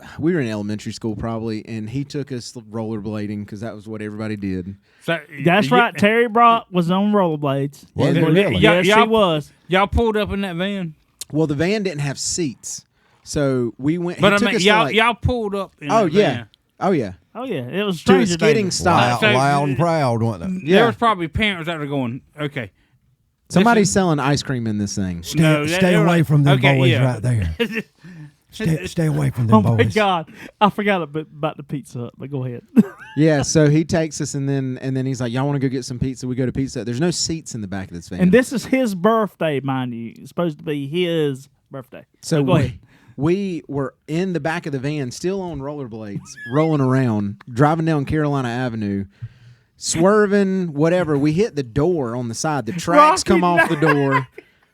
elementary school probably, and he took us rollerblading because that was what everybody did. So, That's right. Terry Brock was on rollerblades. Was Yeah, it really? Yeah, Yes, y'all- he was. Y'all pulled up in that van, Well, the van didn't have seats, so we went. but he I took mean, us to, y'all like- y'all pulled up. In Oh that yeah, van. oh yeah. Oh yeah, it was To a Stranger skidding Danger. stop. Loud, So- loud and proud, wasn't it? Yeah. There was probably parents that are going, okay. Somebody's Listen- selling ice cream in this thing. No, Stay they were away like, from them okay, boys yeah. right there. Stay away from them Oh boys. my God, I forgot about the Pizza Hut. But go ahead. Yeah, so he takes us, and then he's like, "Y'all want to go get some pizza?" We go to Pizza Hut. There's no seats in the back of this van. And this is his birthday, mind you. It's supposed to be his birthday. so go ahead. we were in the back of the van, still on rollerblades, rolling around, driving down Carolina Avenue, swerving, whatever. We hit the door on the side. The tracks Rocky come off the door.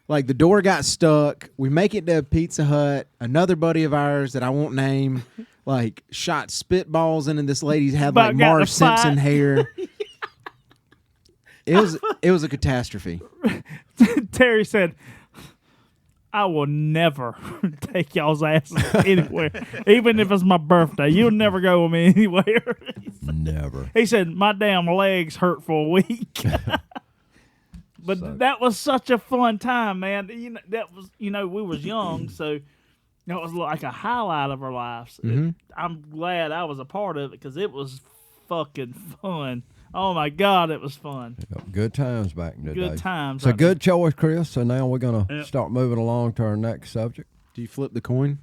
Like the door got stuck. We make it to Pizza Hut. Another buddy of ours that I won't name, like shot spitballs into this lady's had About like got in a Marge Simpson fight. hair. It was a catastrophe. Terry said, I will never take y'all's asses anywhere, even if it's my birthday. You'll never go with me anywhere. Never. He said, my damn legs hurt for a week. But that was such a fun time, man. That was, we was young, so that was like a highlight of our lives. I'm glad I was a part of it because it was fucking fun. Oh my God, it was fun. Yep, good times back in the day. Good times. So good choice, Chris. So now we're gonna start moving along to our next subject. Do you flip the coin?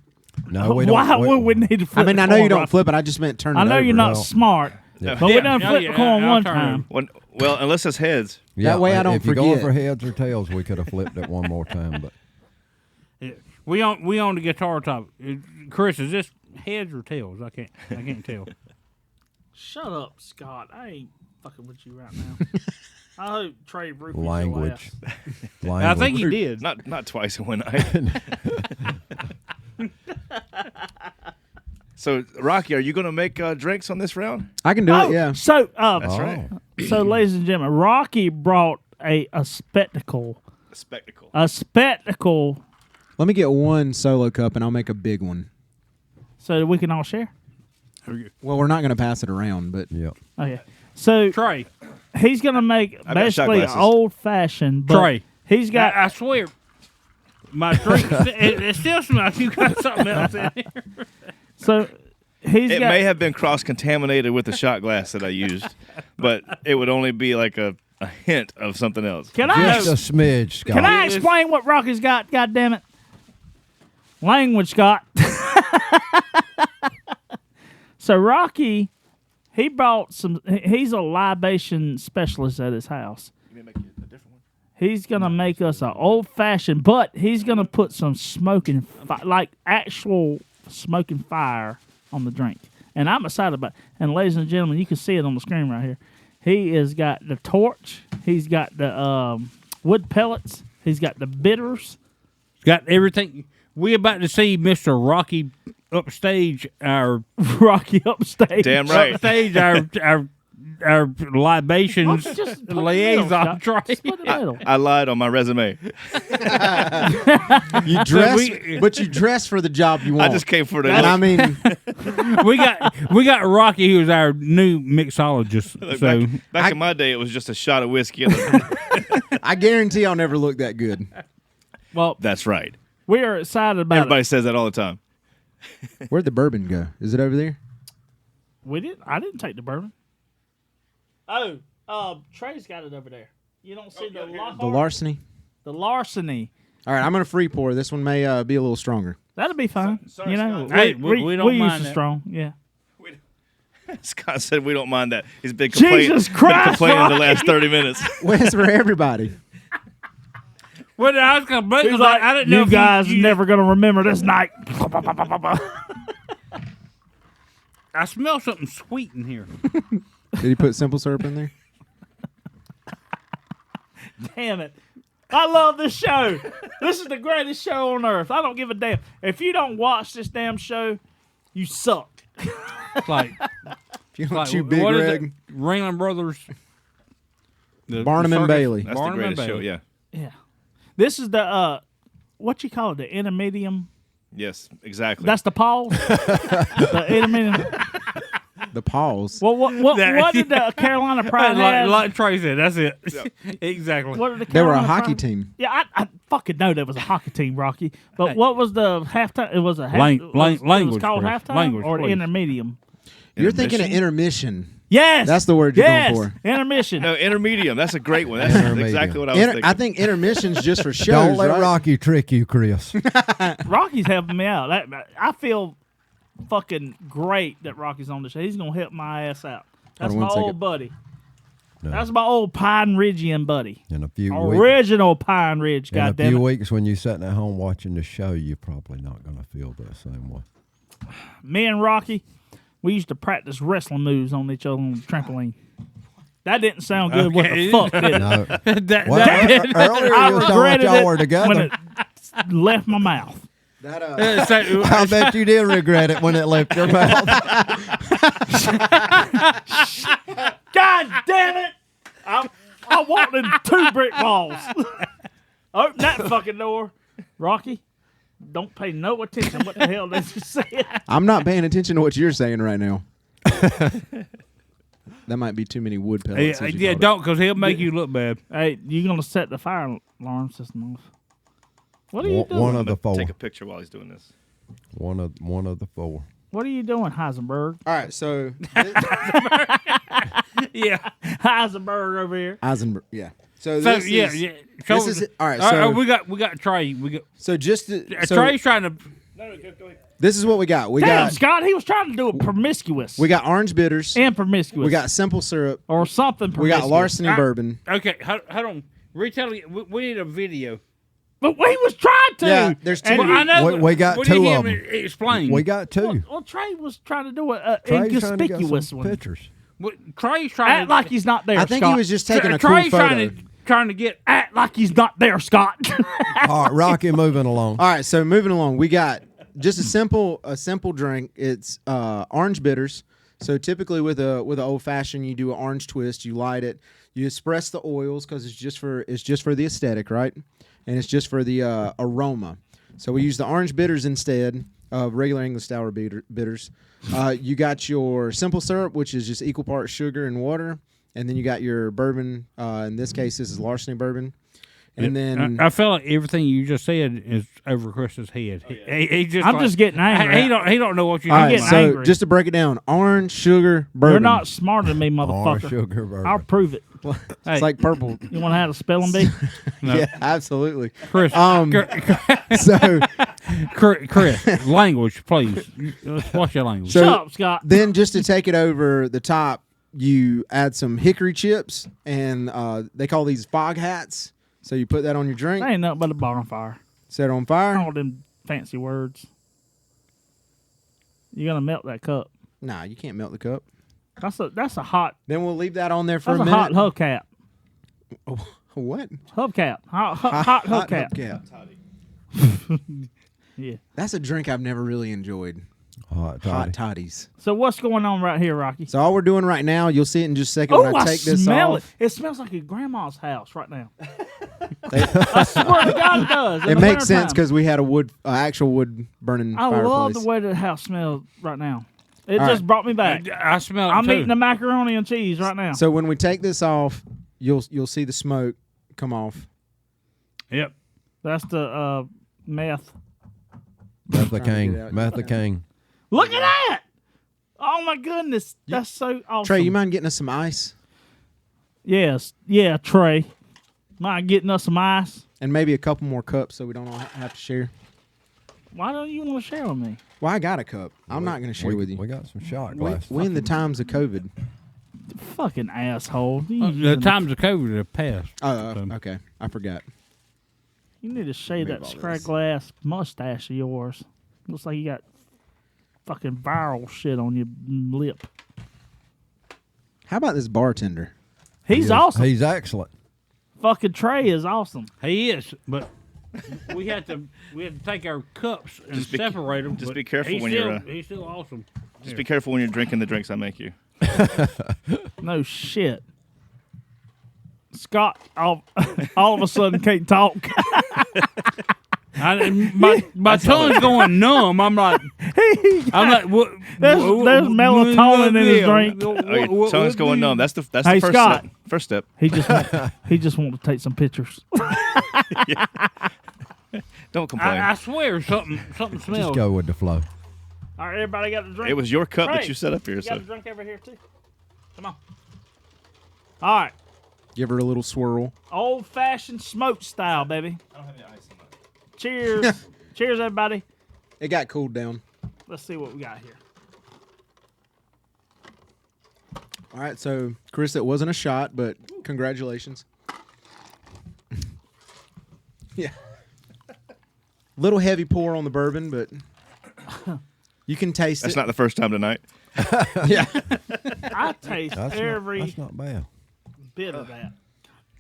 No, we don't. Why would we need to flip I mean, the I know you coin, don't Rocky? flip it. I just meant turn it I know over. you're not Well, smart, Yeah. but we Yeah, done yeah, flipped yeah, the coin I'll one turn time. Well, unless it's heads. That way I don't if you're going forget. for heads or tails, we could have flipped it one more time. But Yeah. We on the guitar top. Chris, is this heads or tails? I can't tell. Shut up, Scott. I ain't fucking with you right now. I hope Trey roofies your language, ass. I think language. he did. Not twice in one night. So, Rocky, are you going to make drinks on this round? I can do Oh, it. Yeah. So, That's right. so, ladies and gentlemen, Rocky brought a spectacle. A spectacle. A spectacle Let me get one solo cup, and I'll make a big one. so that we can all share. Well, we're not going to pass it around, but Yep. Okay. So Trey, he's gonna make got shot basically glasses. old fashioned. But Trey. he's got I swear, my drink it still smells. You got something else in here. so he's It got may have been cross-contaminated with the shot glass that I used, but it would only be like a hint of something else. Can I Just a smidge, Scott. can I explain what Rocky's got? God damn it! Language, Scott. So Rocky, he brought some. He's a libation specialist at his house. He's gonna make us an old fashioned, but he's gonna put some smoking, like actual smoking fire on the drink, and I'm excited about it. And ladies and gentlemen, you can see it on the screen right here. He has got the torch. He's got the wood pellets. He's got the bitters. Got everything. We about to see Mr. Rocky upstage our Rocky upstage. Damn right. upstage our libations Just put it in the middle, liaison. Scott. Trey. Just put it in the middle. I lied on my resume. you dress, we- but you dress for the job you I want. just came for the And I mean, we got Rocky, who's our new mixologist. Look, So back in my day, it was just a shot of whiskey. And I guarantee I'll never look that good. Well, That's right. we are excited about Everybody it. says that all the time. Where'd the bourbon go? Is it over there? I didn't take the bourbon. Oh, Trey's got it over there. You don't see the The larceny. The larceny. All right, I'm gonna free pour. This one may be a little stronger. That'll be fine. Sorry, you know, Scott. Hey, we don't use mind the that. strong. Yeah. Scott said we don't mind that. He's been complaining, Jesus Christ, complaining the Rocky. last 30 minutes. Well, it's for everybody. well, I was gonna break. He's like, I didn't know you if guys you never gonna remember this night. I smell something sweet in here. Did he put simple syrup in there? Damn it. I love this show. This is the greatest show on earth. I don't give a damn. If you don't watch this damn show, you suck. It's like, If you don't like chew Big what is Rig, it? Ringling Brothers. Barnum and circus- Bailey. That's Barnum the and greatest show, Bailey. yeah. Yeah. This is the what you call it, the intermedium. Yes, exactly. That's the pause. The intermedium. the pause. Well, what did the Carolina Pride have? like Trey said, that's it. Exactly. What did the They were a Carolina hockey Pride- team. Yeah, I fucking know there was a hockey team, Rocky. But what was the halftime? It was a Language, it was please. called halftime Language, or please. intermedium. You're thinking of intermission. Yes, That's the word you're yes. going for. Intermission. No, intermedium. That's a great one. That's Intermedium. exactly what I was thinking. I think intermission's just for shows, Don't let right? Rocky trick you, Chris. Rocky's helping me out. I feel fucking great that Rocky's on the show. He's gonna help my ass out. That's Hold on my one old second. buddy. No. That's my old Pine Ridgian buddy. In a few weeks, Original Pine Ridge. in a God damn few it. weeks, when you're sitting at home watching the show, you're probably not going to feel the same way. Me and Rocky, we used to practice wrestling moves on each other on the trampoline. That didn't sound good. What Okay. the fuck did it? No. That- Well, that- earlier I you was talking about regretted y'all were it together. when it left my mouth. That so- I bet you did regret it when it left your mouth. God damn it! I wanted 2 brick walls. Open that fucking door, Rocky. Don't pay no attention. What the hell did you say? I'm not paying attention to what you're saying right now. That might be too many wood pellets. as you yeah, called it. don't, because he'll make you look bad. Hey, you gonna set the fire alarm system off? What are you doing? One of the four. Take a picture while he's doing this. One of the four. What are you doing, Heisenberg? All right, so Yeah. Heisenberg over here. Eisenberg, yeah. So So this yeah, is, yeah. this is all right. So we got Trey. We got so just to, so Trey's trying to. this is what we got. We Damn, got Scott, he was trying to do it promiscuous. we got orange bitters. and promiscuous. We got simple syrup. or something. We got promiscuous. larceny Ah. bourbon. Okay, hold on. Retell. We need a video. But he was trying to. Yeah, there's two. And Well, I know. We got we two need of him them. to Explain. We got two. Well, Trey was trying to do an Trey's trying to get inconspicuous some one. pictures. Trey's trying Act to like he's not there. I think Scott. he was just taking a cool Trey's photo. trying to get. Act like he's not there, Scott. All right, Rocky, moving along. All right, so moving along, we got just a simple drink. It's orange bitters. So typically with a old fashioned, you do an orange twist. You light it. You espresso the oils because it's just for the aesthetic, right? And it's just for the aroma. So we use the orange bitters instead of regular English style bitters. You got your simple syrup, which is just equal parts sugar and water, and then you got your bourbon. In this case, this is larceny bourbon. And then I feel like everything you just said is over Chris's head. He just. I'm just getting angry. He don't know what you're all talking right, getting about. so angry. just to break it down, orange, sugar, bourbon. You're not smarter than me, Orange motherfucker. sugar bourbon. I'll prove it. Hey, It's like purple. You want to have a spelling bee? no. Yeah, absolutely. Chris. So Chris, language, please. What's your language? So- Shut up, Scott. then just to take it over the top, you add some hickory chips, and they call these fog hats. So you put that on your drink, That ain't nothing but a bonfire. set it on fire. All them fancy words. You're gonna melt that cup. Nah, you can't melt the cup. That's a hot. Then we'll leave that on there for That's a a minute. hot hubcap. What? Hubcap. Hot hubcap. hubcap. Yeah. That's a drink I've never really enjoyed. Hot Hot toddy. toddies. So what's going on right here, Rocky? So all we're doing right now, you'll see it in just a second Oh, when I I take this smell off. it. It smells like your grandma's house right now. I swear to God, it does. In It the makes sense wintertime. because we had a actual wood burning I fireplace. love the way the house smells right now. It All just right. brought me back. I smell it I'm too. eating the macaroni and cheese right now. So when we take this off, you'll see the smoke come off. Yep. That's the meth. Meth the Trying to king. get out. Meth the king. Look at that! Oh my goodness, that's so awesome. Trey, you mind getting us some ice Yes, yeah, Trey. Mind getting us some ice? and maybe a couple more cups so we don't all have to share? Why don't you want to share with me? Well, I got a cup. I'm not going to share with you. We got some shot We glasses. in the times of COVID. Fucking asshole. The times of COVID have passed. Oh, okay. I forgot. You need to shave Move that all scrag this. glass mustache of yours. Looks like you got fucking viral shit on your lip. How about this bartender? He's awesome. He's excellent. Fucking Trey is awesome. He is, but we have to take our cups and Just be- separate them. just but be careful he's when still, you're, he's still awesome. Just be careful when you're drinking the drinks I make you. No shit. Scott all of a sudden can't talk. My tongue's going numb. I'm like, what? There's melatonin in his drink. Oh, your tongue's going numb. That's the Hey, first Scott. step. First step. He just want to take some pictures. Don't complain. I swear something Just smells. go with the flow. All right, everybody got a drink. It was your cup Trey, that you set up here. You So got a drink over here too. Come on. All right, Give her a little swirl. old fashioned smoke style, baby. I don't have any ice in that. Cheers, cheers, everybody. It got cooled down. Let's see what we got here. All right, so Chris, it wasn't a shot, but congratulations. Yeah. Little heavy pour on the bourbon, but you can taste that's it. not the first time tonight. Yeah. I taste That's every. Not, that's not bad. bit of that.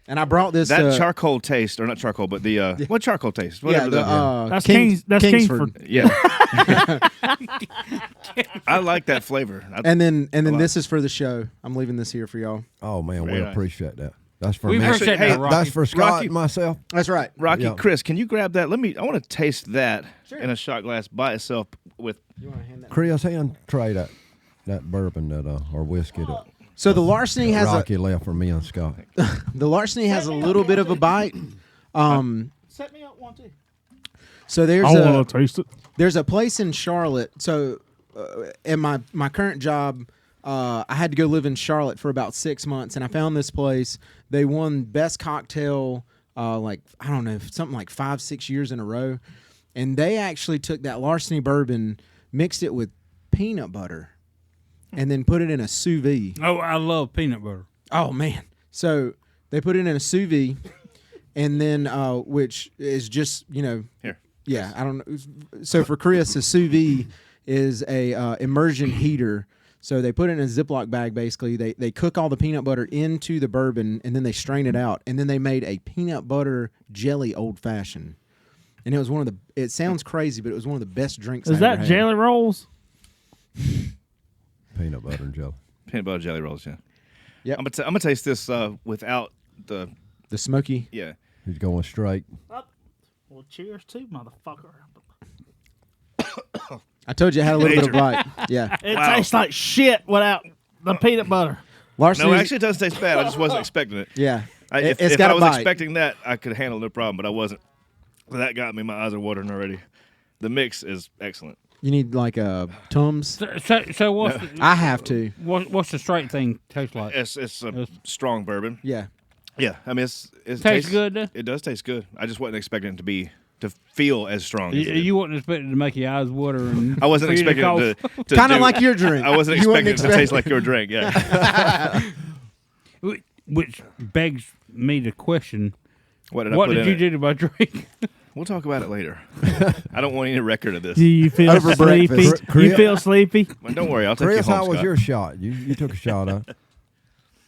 And I brought this. That charcoal taste, or not charcoal, but the what charcoal taste? Yeah, Whatever That's Kingsford. Yeah. I like that flavor. And then lot. this is for the show. I'm leaving this here for y'all. Oh man, we Very nice. appreciate that. That's for We me. appreciate Hey, that, Rocky. That's for Scott Rocky- and myself. That's right. Rocky, Yeah. Chris, can you grab that? I want to taste that in a shot glass by itself with. You want to hand that? Chris, hand Trey that bourbon that or whiskey that So the larceny has Rocky left for me and Scott. the larceny has a little bit of a bite. Set me up one too. So there's I a want to taste it. there's a place in Charlotte. So in my current job, I had to go live in Charlotte for about 6 months, and I found this place. They won best cocktail, like I don't know, something like 5-6 years in a row, and they actually took that larceny bourbon, mixed it with peanut butter, and then put it in a sous vide. Oh, I love peanut butter. Oh man! So they put it in a sous vide, and then which is just Here. yeah, I don't know. So for Chris, a sous vide is a immersion heater. So they put it in a Ziploc bag. Basically, they cook all the peanut butter into the bourbon, and then they strain it out, and then they made a peanut butter jelly old fashioned. And it was one of the. It sounds crazy, but it was one of the best drinks. Is I that ever had. jelly rolls? Peanut butter and jelly. Peanut butter jelly rolls, yeah. Yep. I'm gonna taste this without the The smoky. yeah. He's going straight. Well, cheers too, motherfucker. I told you it had a little bit of bite. Yeah. It Wow. tastes like shit without the peanut butter. Larceny. No, actually, it doesn't taste bad. I just wasn't expecting it. Yeah. If got I a was bite. expecting that, I could handle no problem, but I wasn't. So that got me. My eyes are watering already. The mix is excellent. You need like a Tums. So what's I have to. what's the straight thing taste like? It's a strong bourbon. Yeah. Yeah, I mean it Tastes good, though? It does taste good. I just wasn't expecting it to feel as strong. As it did. You wasn't expecting to make your eyes water, and I wasn't for you to expecting it cough. to Kind of do- like your drink. I wasn't You expecting it wouldn't to taste like your drink. Yeah. Which begs me to question: What did I what put did in you it? do to my drink? We'll talk about it later. I don't want any record of this. Do you feel Over sleepy? breakfast. You feel sleepy? Well, don't worry, I'll take Chris, you home, how was Scott. your shot? You took a shot of.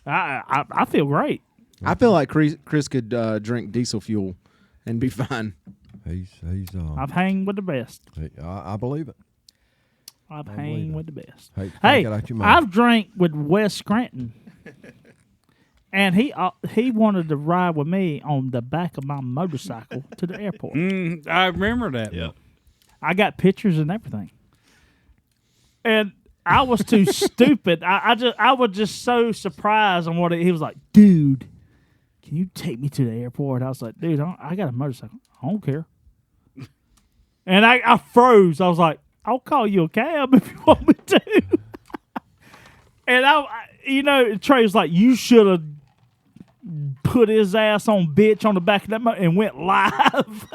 I feel great. I feel like Chris could drink diesel fuel and be fine. He's I've hang with the best. I believe it. I've believe hang it. with the best. Hey, Hey, get out your mouth. I've drank with Wes Scranton, and he wanted to ride with me on the back of my motorcycle to the airport. I remember that. Yeah. I got pictures and everything, and I was too stupid. I was just so surprised on what he was like, dude. Can you take me to the airport? I was like, dude, I got a motorcycle. I don't care. And I froze. I was like, I'll call you a cab if you want me to. And Trey was like, you should have put his ass on bitch on the back of that motor and went live.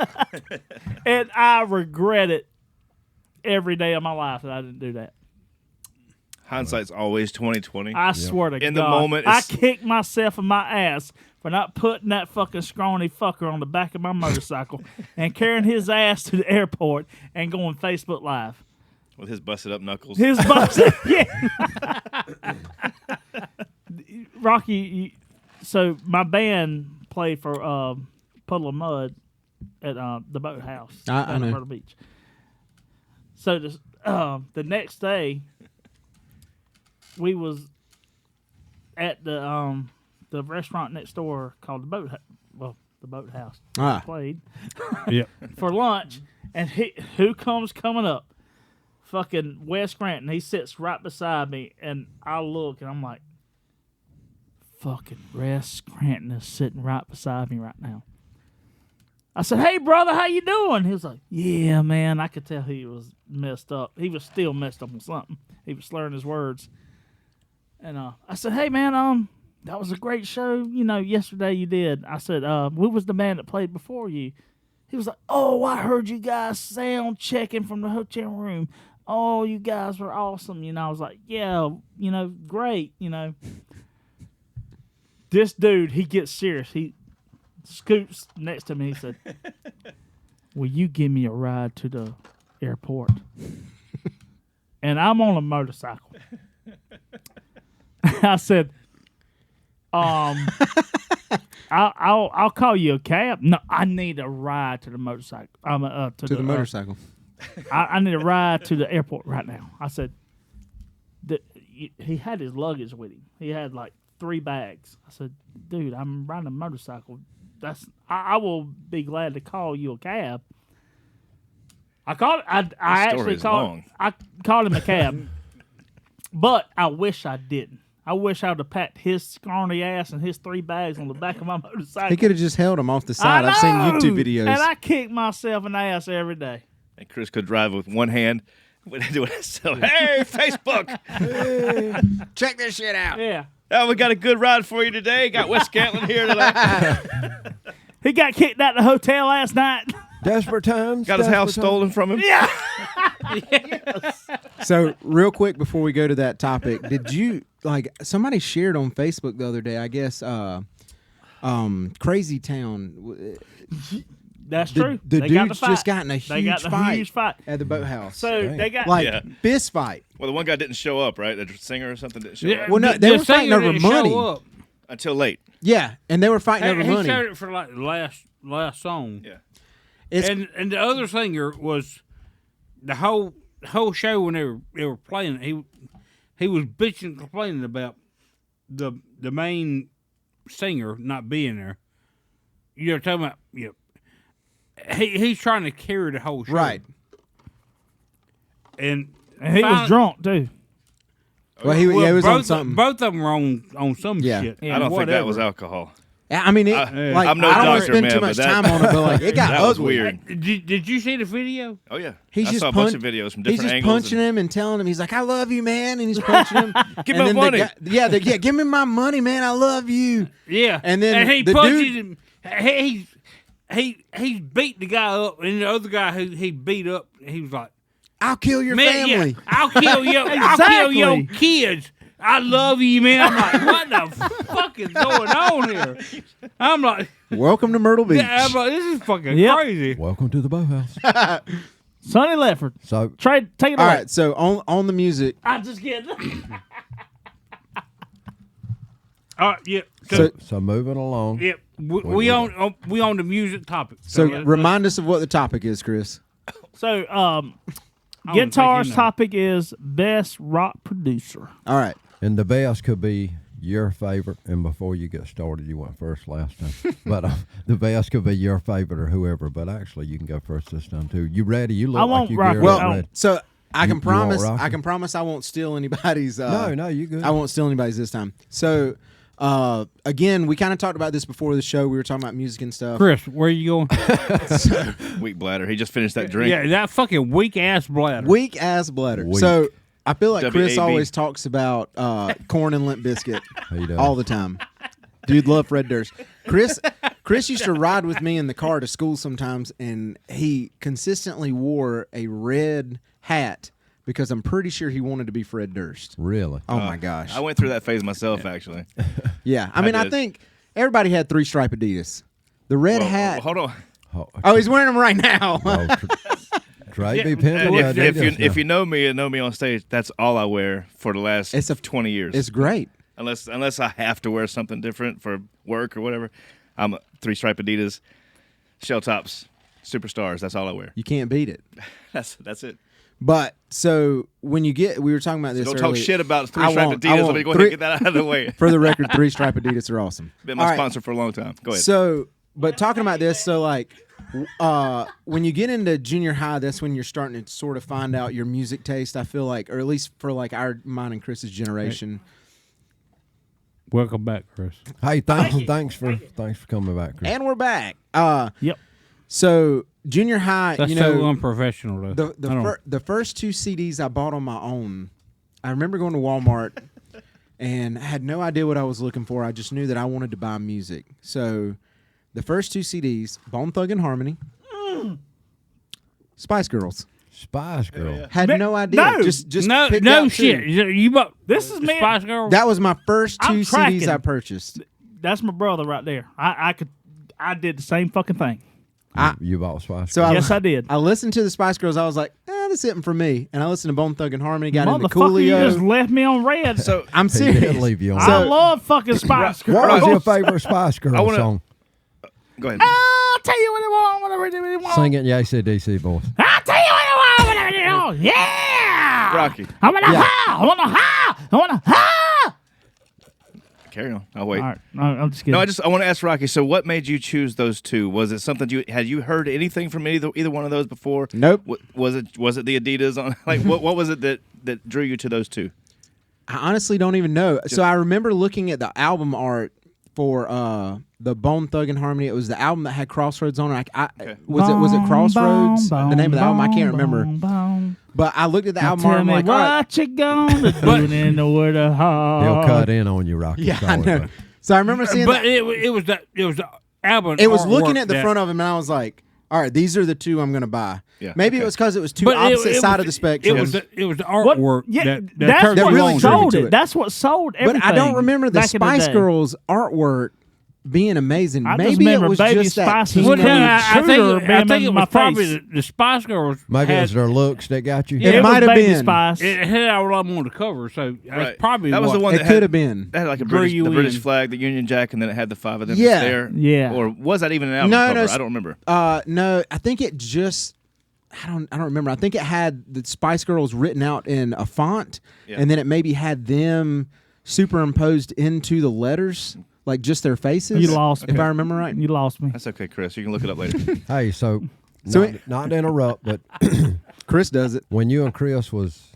And I regret it every day of my life that I didn't do that. Hindsight's always 20/20. I swear to In the God, moment, I it's- kicked myself in my ass for not putting that fucking scrawny fucker on the back of my motorcycle and carrying his ass to the airport and going Facebook Live. With his busted up knuckles. His bus, yeah. Rocky, so my band played for Puddle of Mud at the Boathouse I down know. at Myrtle Beach. So the next day, we was at the restaurant next door called the Boathouse. Ah. Played Yep. for lunch, and who comes coming up? Fucking Wes Scranton. He sits right beside me, and I look, and I'm like, fucking Wes Scranton is sitting right beside me right now. I said, hey, brother, how you doing? He was like, yeah, man. I could tell he was messed up. He was still messed up on something. He was slurring his words. And I said, hey, man, that was a great show. Yesterday you did. I said, what was the band that played before you? He was like, oh, I heard you guys sound checking from the hotel room. Oh, you guys were awesome. I was like, yeah, great, This dude, he gets serious. He scoots next to me. He said, will you give me a ride to the airport? And I'm on a motorcycle. I said, I'll call you a cab. No, I need a ride to the motorcycle. To To the motorcycle. I need a ride to the airport right now. I said, he had his luggage with him. He had like 3 bags. I said, dude, I'm riding a motorcycle. I will be glad to call you a cab. I called. I actually called. I called him a cab, but I wish I didn't. I wish I would have packed his scrawny ass and his 3 bags on the back of my motorcycle. He could have just held him off the side. I've seen YouTube videos. And I kick myself in the ass every day. And Chris could drive with one hand. So, hey, Facebook! Check this shit out. Yeah. Oh, we got a good ride for you today. Got Wes Scantlin here today. He got kicked out of the hotel last night. Desperate times. Got his desperate house times. stolen from him. Yeah. So, real quick before we go to that topic, did you somebody shared on Facebook the other day? I guess Crazy Town. That's true. The They got dudes fight. just got in a They got huge the fight huge fight. at the boathouse. So Dang. they got Yeah. Fist fight. Well, the one guy didn't show up, right? The singer or something didn't show Yeah, up Well, no, the- they the were fighting singer over didn't show money. up. until late. Yeah, and they were fighting over He money. showed it for like the last song. Yeah. It's And the other singer was the whole show when they were playing. He was bitching and complaining about the main singer not being there. You're talking about he's trying to carry the whole show, right. And And he was drunk too. Well, he was on both, something. Both of them were on some Yeah. shit. Yeah, I don't think that whatever. was alcohol. I mean, I'm no I don't want doctor, to spend man, too but much that- time on it, but like it got That ugly. was weird. Did you see the video? Oh yeah, He's I just saw a bunch of videos from He's different just angles. punching him and telling him, he's like, "I love you, man," and he's punching him. Give And me then money. the guy, give me my money, man. I love you. Yeah, And then he the punches dude- him. He beat the guy up, and the other guy who he beat up, he was like, I'll kill your "Man, family. yeah, I'll kill your Exactly. kids. I love you, man." I'm like, what the fuck is going on here? I'm like, Welcome to Myrtle Beach. yeah, I'm like, this is fucking Yep. crazy. Welcome to the boathouse. Sonny Lefford. So Trade, take it All away. right, so on the music, I just get All right, yeah. so moving along. Yeah, we on the music topic. so let's- remind us of what the topic is, Chris. So, don't guitar's think you know. topic is best rock producer. All right. And the best could be your favorite. And before you get started, you went first last time. But the best could be your favorite or whoever. But actually, you can go first this time too. You ready? You look I like won't you rock geared it. up Well, ready. So I can You promise. want I Rocky? can promise I won't steal anybody's. No, you good. I won't steal anybody's this time. So again, we kind of talked about this before the show. We were talking about music and stuff. Chris, where you going? Weak bladder. He just finished that drink. Yeah, that fucking weak ass bladder. Weak ass bladder. Weak. So I feel like Chris WAB. always talks about corn and Limp Biscuit He does. all the time. Dude, love Fred Durst. Chris used to ride with me in the car to school sometimes, and he consistently wore a red hat because I'm pretty sure he wanted to be Fred Durst. Really? Oh my gosh. I went through that phase myself, actually. Yeah. I mean, I did. think everybody had 3-stripe Adidas. The red Well, hat. hold on. Oh, he's wearing them right now. Trey Yeah, B. Pendleton. If you know me and know me on stage, that's all I wear for the last It's a- 20 years. It's great. Unless I have to wear something different for work or whatever, I'm 3-stripe Adidas, shell tops, superstars. That's all I wear. You can't beat it. That's it. But so when you get, we were talking about this Don't earlier. talk shit about I 3-stripe won't. Adidas. Let me go ahead and get that out of the way. For the record, 3-stripe Adidas are awesome. Been my All right. sponsor for a long time. Go ahead. So, but talking about this, so like, when you get into junior high, that's when you're starting to sort of find out your music taste. I feel like, or at least for like mine and Chris's generation. Welcome back, Chris. Hey, thanks for coming back, Chris. And we're back. Yep. So junior high, That's you know, so unprofessional, though. the first 2 CDs I bought on my own, I remember going to Walmart and I had no idea what I was looking for. I just knew that I wanted to buy music. So the first 2 CDs, Bone Thug and Harmony, Spice Girls. Spice Girl. Had no idea. no. Just no picked out 2. shit. You bought This is me. Spice Girl. That was my first 2 I'm CDs tracking. I purchased. That's my brother right there. I did the same fucking thing. You bought Spice So Girl. Yes, I did. I listened to the Spice Girls. I was like, this this isn't for me. And I listened to Bone Thugs and Harmony, got into Motherfucker, you just Coolio. left me on red. So I'm He did serious. leave you on. I love fucking Spice Girls. What was your favorite Spice Girl wanna- song? go ahead. I'll tell you what I want, whatever you want. Sing it in your AC/DC voice. I'll tell you what I want, whatever you want. Yeah. Rocky, I want to Yeah. I want to I want to carry on. I'll wait. All right, no, I'm just kidding. No, I want to ask Rocky. So, what made you choose those two? Was it something had you heard anything from either one of those before? Nope. Was it the Adidas on? Like, what was it that drew you to those two? I honestly don't even know. So I remember looking at the album art for the Bone Thug and Harmony. It was the album that had Crossroads on it. Was it Crossroads? The name of the album? I can't remember. But I looked at the album art Tell and me I'm like, all right. what you gonna do in the word of heart. He'll cut in on you, Rocky. Yeah, It's I always know. like- So I remember seeing But that. it was the album. It was looking artwork at the that- front of him, and I was like, all right, these are the two I'm going to buy. Yeah, Maybe okay. it was because it was two But opposite it side was- of the spectrum. It was the What? artwork Yeah, that that's turned what you really on drew to me sold to it. it. That's what sold everything. But I don't remember the back in Spice day. Girls artwork being amazing. I just Maybe it remember was Baby just that Spice's Well, teen- Well, yeah, I Intruder think being it in was my probably face. the Spice Girls. Maybe it had, was their looks that got you. Yeah, It It might was have Baby been. Spice. it had a lot more on the cover, so that's Right. probably That was what, the one It that could had have been. that had like a drew British, you the British in. flag, the Union Jack, and then it had the five of them Yeah. there. Yeah. Or was that even an album No, cover? no, I don't remember. No, I think it just. I don't remember. I think it had the Spice Girls written out in a font, Yeah. and then it maybe had them superimposed into the letters, like just their faces. You lost if me. I remember right. You lost me. That's okay, Chris. You can look it up later. Hey, so So not to interrupt, but Chris does it. when you and Chris was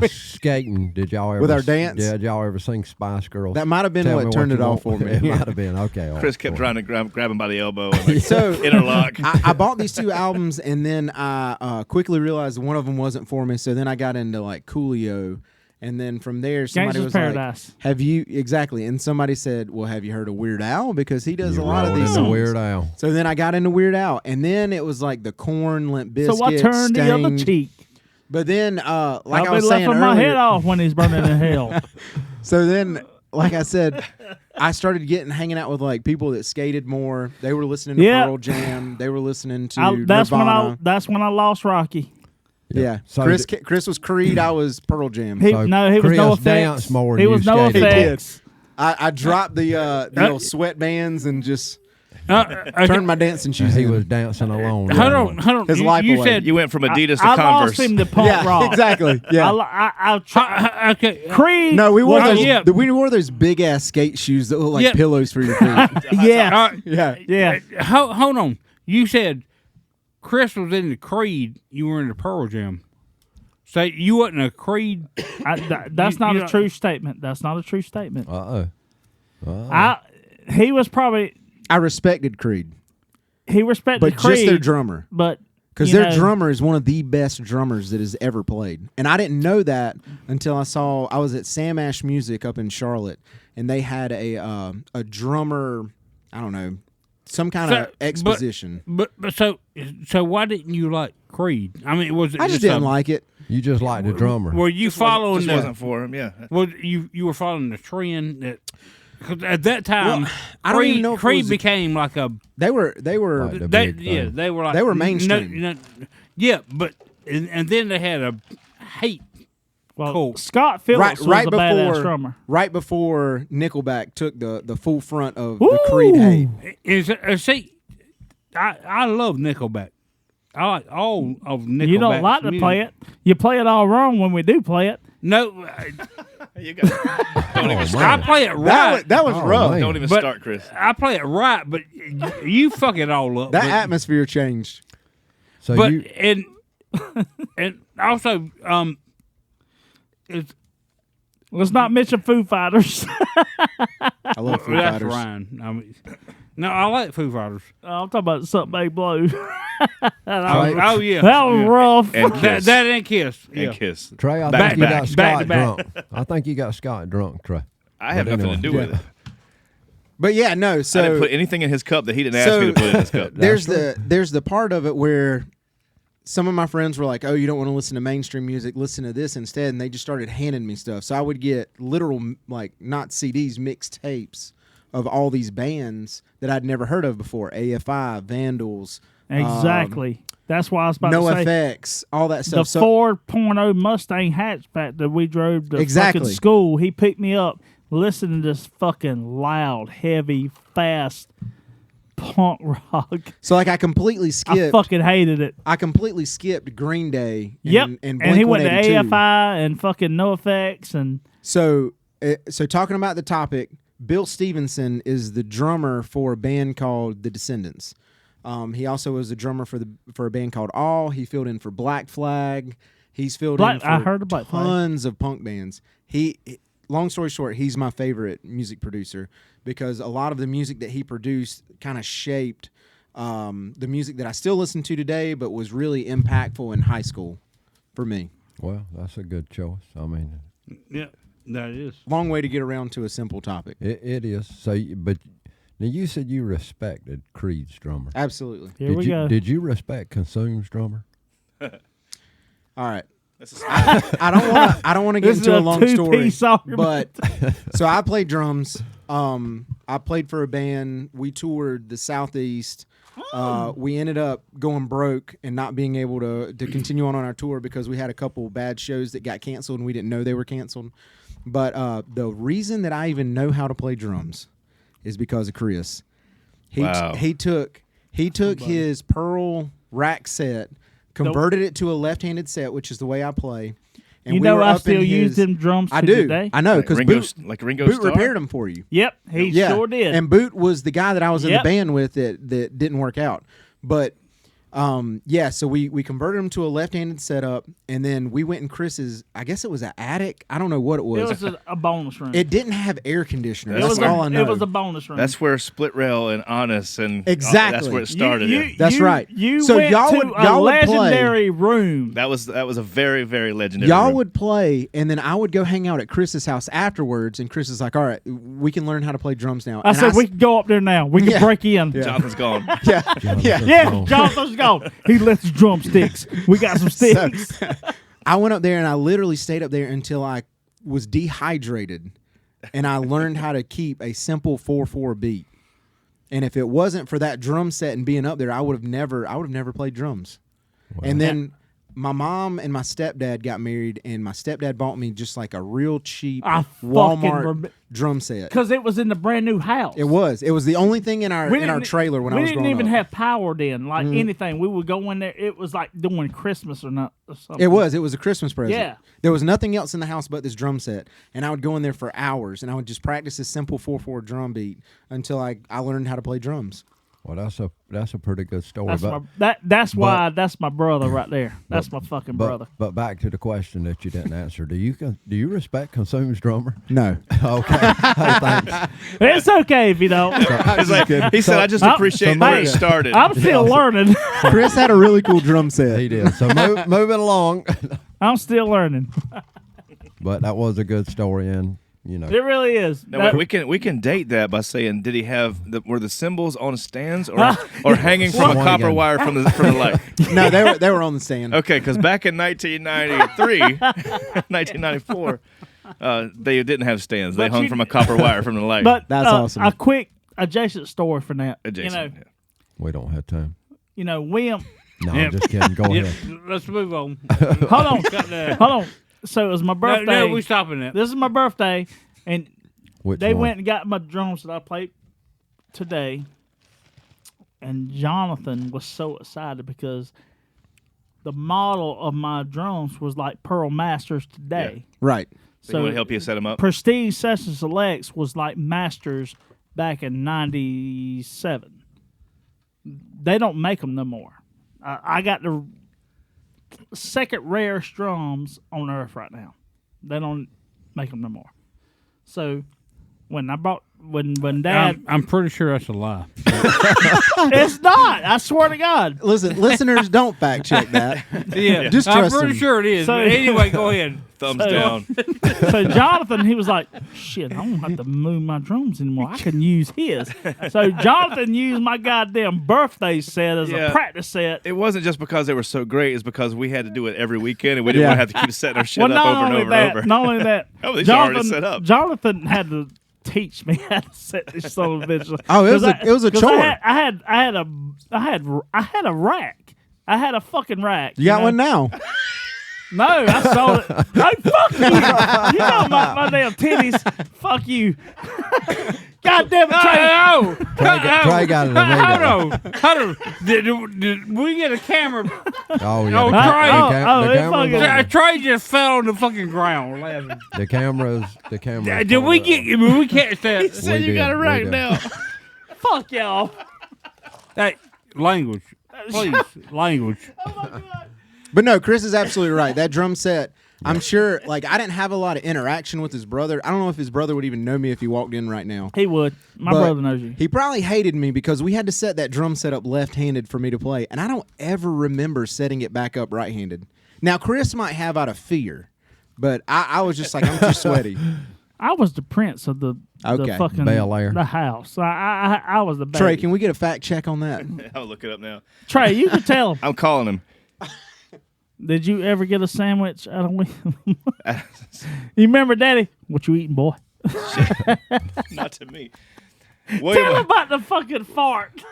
skating, did y'all ever With our dance? Yeah, did y'all ever sing Spice Girls? That might have been Tell what me turned you it off want. for me. It Yeah. might have been. Okay. all Chris right, kept all trying to grab him by the elbow and like, So interlock. I bought these two albums, and then I quickly realized one of them wasn't for me. So then I got into like Coolio, and then from there somebody Gangsta's was Paradise. like, "Have you exactly?" And somebody said, "Well, have you heard of Weird Al? Because he does You a lot of rolled these into songs." Weird Al. So then I got into Weird Al, and then it was like the Corn, Limp Bizkit, So what turned the other Stained. cheek? But then, like I'll I be was saying laughing my head earlier, off when he's burning in hell. so then, like I said, I started hanging out with like people that skated more. They were listening to Yeah. Pearl Jam. They were listening to That's Nirvana. when I lost Rocky. Yeah. So Chris was Creed. I was Pearl Jam. So He was no Chris effects. danced more He than was you no skated. He did. effects. I dropped the little sweatbands and just okay. turned my dancing shoes He in. was dancing alone. Hold on. His you, life you away. said You went from Adidas to I Converse. lost him to punk Yeah, rock. exactly. Yeah. I tried. okay. Creed. No, we wore was- those. yeah. We wore those big ass skate shoes that look like Yeah. pillows for your feet. Yeah. yeah. Yeah. Hold on. You said Chris was into Creed. You were into Pearl Jam. So you wasn't a Creed. That's not you a true statement. That's not a true statement. Uh-oh. He was probably I respected Creed, he respected but Creed, just their drummer. but Because you their know, drummer is one of the best drummers that has ever played. And I didn't know that until I was at Sam Ash Music up in Charlotte, and they had a drummer, I don't know, some kind of exposition. But so why didn't you like Creed? I mean, was it I just didn't like it. You just like the drummer. Were you following Just the? wasn't for him. Yeah. Was you were following the trend that? Cause at that time, Well, I don't even know if it Creed was- became like a. They were Like the They, big yeah, thing. they were like They were mainstream. Yeah, but and then they had a hate. well, Cool. Scott Phillips was right a badass before drummer. right before Nickelback took the full front of the Creed hate. See, I love Nickelback. I like all of Nickelback. You don't like to play it. You play it all wrong when we do play it. No, You got, don't even Oh, start. I play it right. That was Oh, rough. man. Don't even But- start, Chris. I play it right, but you fuck it all up. That but, atmosphere changed. So but you, and also it's Let's not mention Foo Fighters. I love Foo that's Fighters. Ryan. I mean, no, I like Foo Fighters. I'm talking about something Big Blue. Oh yeah, That was yeah. rough. And That, Kiss. that and Kiss. And Yeah. Kiss. Trey, I Back think to you back, got back Scott to back. drunk. I think you got Scott drunk, Trey. I have But nothing to do anyway. with it. But yeah, no. I didn't So put anything in his cup that he didn't ask me to put in his cup. there's That's there's the part of it where some of my friends were like, "Oh, you don't want to listen to mainstream music? Listen to this instead." And they just started handing me stuff. So I would get literal, like, not CDs, mixtapes of all these bands that I'd never heard of before: AFI, Vandals, Exactly. That's why I was about No to say. effects, all that The stuff. So 4.0 Mustang hatchback that we drove to Exactly. fucking school, he picked me up listening to this fucking loud, heavy, fast punk rock. so like I completely I skipped. fucking hated it. I completely skipped Green Day. Yep. And And he went to Blink-182. AFI and fucking NoFX and So talking about the topic, Bill Stevenson is the drummer for a band called The Descendants. He also was the drummer for a band called All. He filled in for Black Flag. He's filled in for I heard of Black Flag. tons of punk bands. Long story short, he's my favorite music producer because a lot of the music that he produced kind of shaped the music that I still listen to today, but was really impactful in high school for me. Well, that's a good choice. I mean, Yeah, that is. Long way to get around to a simple topic. it is. So, but now you said you respected Creed's drummer. Absolutely. here did we you go. did you respect Consume's drummer? All right. I don't want to get This is into a a long story, two-piece argument. but so I played drums. I played for a band. We toured the Southeast. We ended up going broke and not being able to continue on our tour because we had a couple bad shows that got canceled and we didn't know they were canceled. But the reason that I even know how to play drums is because of Chris. Wow. He took his Pearl rack set, converted it to a left-handed set, which is the way I play. And You we know were I up in still use his- them drums I to do. today. I know Like because Ringo, Boot, like Ringo Boot Starr. repaired them for you. Yep, he sure did. And Boot was the guy that I was in the Yep. band with that didn't work out. But so we converted him to a left-handed setup, and then we went in Chris's. I guess it was an attic. I don't know what it was. it was a bonus room. It didn't have air conditioner. It That's was all I know. It was a bonus room. That's where Split Rail and Honest and Exactly. that's where it started. yeah. That's right. You So went y'all to would- a y'all would play- legendary room. That was a very very legendary. Y'all room. would play, and then I would go hang out at Chris's house afterwards, and Chris is like, "All right, we can learn how to play drums now." I And said we can go up there now. We can Yeah. break in. Jonathan's gone. yeah, yeah. Yeah, Jonathan's gone. He left his drumsticks. We got some sticks. I went up there and I literally stayed up there until I was dehydrated, and I learned how to keep a simple 4/4 beat. And if it wasn't for that drum set and being up there, I would have never played drums. And then my mom and my stepdad got married, and my stepdad bought me just like a real cheap I fucking Walmart drum set. Because it was in the brand new house. It was the only thing in our didn't- trailer when I was growing We didn't even up. have power then, like anything. We would go in there. It was like doing Christmas or not. Or something. It was a Christmas present. Yeah. There was nothing else in the house but this drum set. And I would go in there for hours and I would just practice this simple 4/4 drum beat until I learned how to play drums. Well, that's a pretty good story. That's but, that's why that's my brother right there. That's my fucking but, brother. But back to the question that you didn't answer. Do you respect Consume's drummer? No. Okay. Hey, thanks. It's okay if you don't. It's like, he said, "I just Oh, appreciate so where it hey, started." I'm still learning. Chris had a really cool drum set. He did. So moving along. I'm still learning. But that was a good story, and you know. It really is. No, That- we can date that by saying, did he have were the cymbals on stands or hanging from a Someone copper again. wire from the light? No, they were on the stand. Okay, because back in 1993, 1994, they didn't have stands. They But hung you- from a copper wire from the light. but That's awesome. A quick adjacent story for that. Adjacent, yeah. We don't have time. William. No, Yep. I'm just kidding. Go Yep. ahead. Let's move on. Hold on. Cut that. Hold on. So it was my birthday. No, we stopping that. This is my birthday, and Which they one? went and got my drums that I played today. And Jonathan was so excited because the model of my drums was like Pearl Masters today. Right. So he would help you set them up. Prestige Session Selects was like Masters back in '97. They don't make them no more. I got the second rarest drums on earth right now. They don't make them no more. So when Dad, I'm pretty sure that's a lie. it's not. I swear to God. Listen, listeners, don't fact check that. Yeah, Just I'm trust pretty him. sure it is. So- But anyway, go ahead. Thumbs So- down. So Jonathan, he was like, "Shit, I don't have to move my drums anymore. I can use his." So Jonathan used my goddamn birthday set as Yeah. a practice set. It wasn't just because they were so great; it's because we had to do it every weekend, and we didn't Yeah. want to have to keep setting our shit Well, up not over and only over that, and over. not only that, Oh, these are already set up. Jonathan had to teach me how to set this son of a bitch. Oh, it was a 'Cause chore. I had a rack. I had a fucking rack. You got know? one now. No, I sold it. Hey, fuck you! You know my damn titties. Fuck you! God damn it, Trey! Oh, Trey got it immediately. hold on. Did we get a camera? Oh yeah, Oh, the, Trey. the it fucking- camera's on. Trey just fell on the fucking ground laughing. The camera. Did we catch that? Said you got it right now. Fuck y'all! Hey, language, please, language. But no, Chris is absolutely right. That drum set, I'm sure, like, I didn't have a lot of interaction with his brother. I don't know if his brother would even know me if he walked in right now. He would. My But brother knows you. He probably hated me because we had to set that drum set up left-handed for me to play, and I don't ever remember setting it back up right-handed. Now, Chris might have out of fear, but I was just like, I'm too sweaty. I was the prince of the Okay. fucking Bel Air. the house. I was the baby. Trey, can we get a fact check on that? I'll look it up now. Trey, you can tell him. I'm calling him. Did you ever get a sandwich out of you remember, Daddy? What you eating, boy? Not to me. Tell him William, about the fucking fart.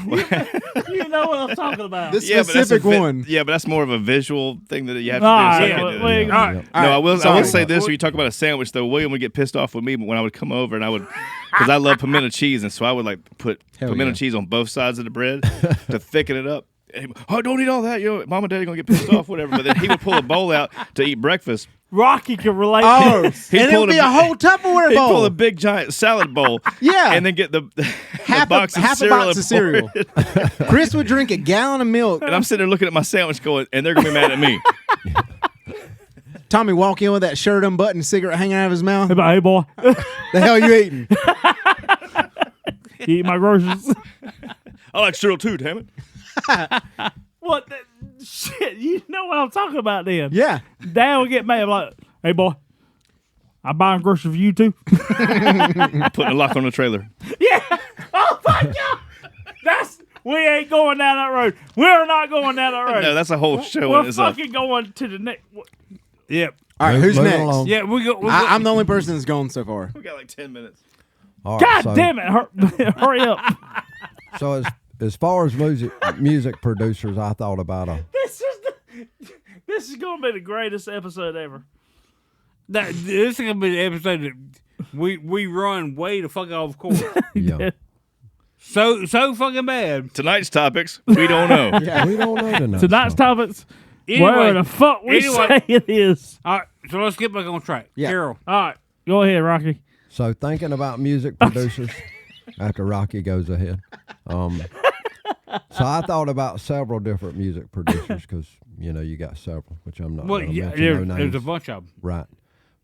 You know what I'm talking about. This but that's specific one. Yeah, but that's more of a visual thing that you have to All do. right, So I yeah, can't do well, that. all right. No, I will sorry. say this: when you talk about a sandwich, though, William would get pissed off with me when I would come over, and I would, because I love pimento cheese, and so I would like put Hell pimento yeah. cheese on both sides of the bread to thicken it up. And he'd, oh, don't eat all that, Mom and Daddy gonna get pissed off, whatever. But then he would pull a bowl out to eat breakfast. Rocky can relate. Oh, to and this. it pulled would be a- a whole Tupperware He'd pull bowl. a big giant salad bowl, Yeah. and then get the half box of a cereal. box of cereal. Chris would drink a gallon of milk. And I'm sitting there looking at my sandwich, going, and they're gonna be mad at me. Tommy walk in with that shirt unbuttoned, cigarette hanging out of his mouth. Hey, boy, The hell you eating? you eat my groceries. I like cereal too, damn it. What the shit? You know what I'm talking about then? Yeah. Dad would get mad like, hey, boy, I'm buying groceries for you too. Putting a lock on the trailer. Yeah. Oh my God. We ain't going down that road. We're not going down that road. No, that's a whole show in We're itself. fucking going to the next. Yep. All right, who's Moving next? along. Yeah, we go. I'm the only person that's gone so far. We got like 10 minutes. All right, God so- damn it! Hurry up. So as far as music producers, I thought about a This is gonna be the greatest episode ever. This is gonna be the episode that we run way the fuck off course. yeah. so fucking bad. Tonight's topics, we don't know. We don't know tonight. Tonight's topics. Anyway, Where the fuck we anyway. say it is? All right, so let's get back on track. Yeah. Carol, All right, go ahead, Rocky. So thinking about music producers after Rocky goes ahead. So I thought about several different music producers because, you got several, which I'm not well, going to yeah, mention no there's a names. bunch of them. Right.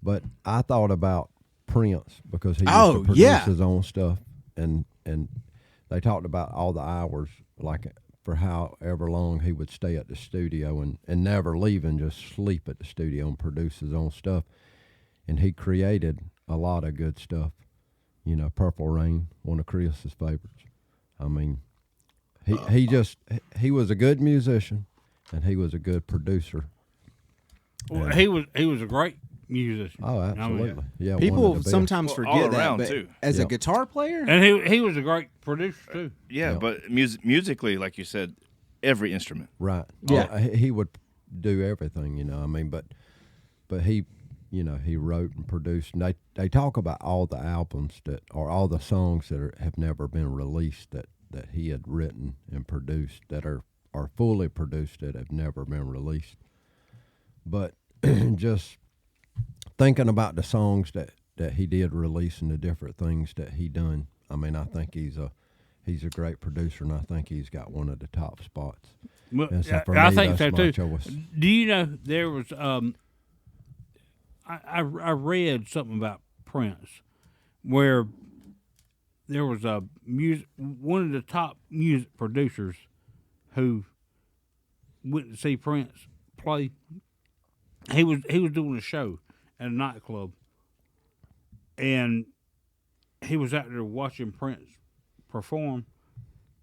But I thought about Prince because he used Oh, to produce yeah. his own stuff. And they talked about all the hours, like for however long he would stay at the studio and never leave and just sleep at the studio and produce his own stuff. And he created a lot of good stuff. Purple Rain, one of Chris's favorites. I mean, he was a good musician and he was a good producer. Well, he was a great musician. Oh, absolutely. Yeah. one People of the best. sometimes Well, all forget that, around, but too. as a Yep. guitar player, And he was a great producer too. Yeah, Yeah. but musically, like you said, every instrument. Right. Yeah. He would do everything, I mean, but he, he wrote and produced. And they talk about all the albums or all the songs that have never been released that he had written and produced that are fully produced that have never been released. But just thinking about the songs that he did release and the different things that he done, I mean, I think he's a great producer, and I think he's got one of the top spots. Well, And so for I me, think that's so my too. choice. Do you know there was I read something about Prince where there was a one of the top music producers who went to see Prince play. He was doing a show at a nightclub, and he was out there watching Prince perform.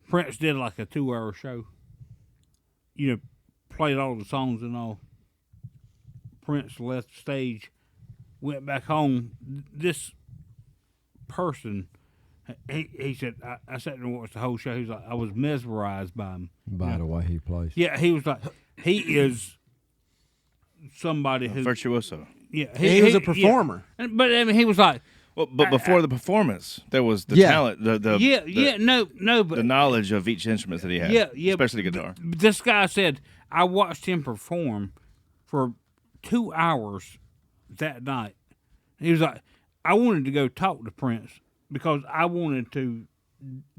Prince did like a 2-hour show. Played all the songs and all. Prince left the stage, went back home. This person. He said, I sat there and watched the whole show. He's like, I was mesmerized by him. By the way he plays. Yeah, he was like, he is somebody who. Virtuoso. Yeah, He was a performer. Yeah. But I mean, he was like, Well, but before the performance, there was the Yeah. talent, the but the knowledge of each instrument that he had. yeah, especially the guitar. This guy said, I watched him perform for 2 hours that night. He was like, I wanted to go talk to Prince because I wanted to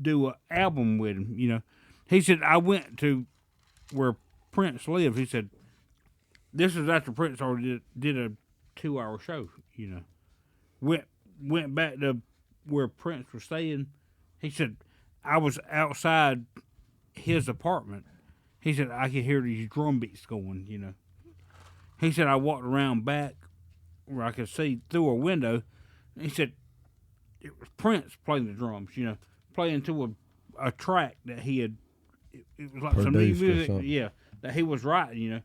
do an album with him, you know. He said, I went to where Prince lived. He said, this is after Prince already did a 2-hour show, you know. Went back to where Prince was staying. He said, I was outside his apartment. He said, I could hear these drum beats going, you know. He said, I walked around back where I could see through a window. He said, it was Prince playing the drums, you know, playing to a track that he had, it was like some new Produced or music, something. yeah, that he was writing, you know.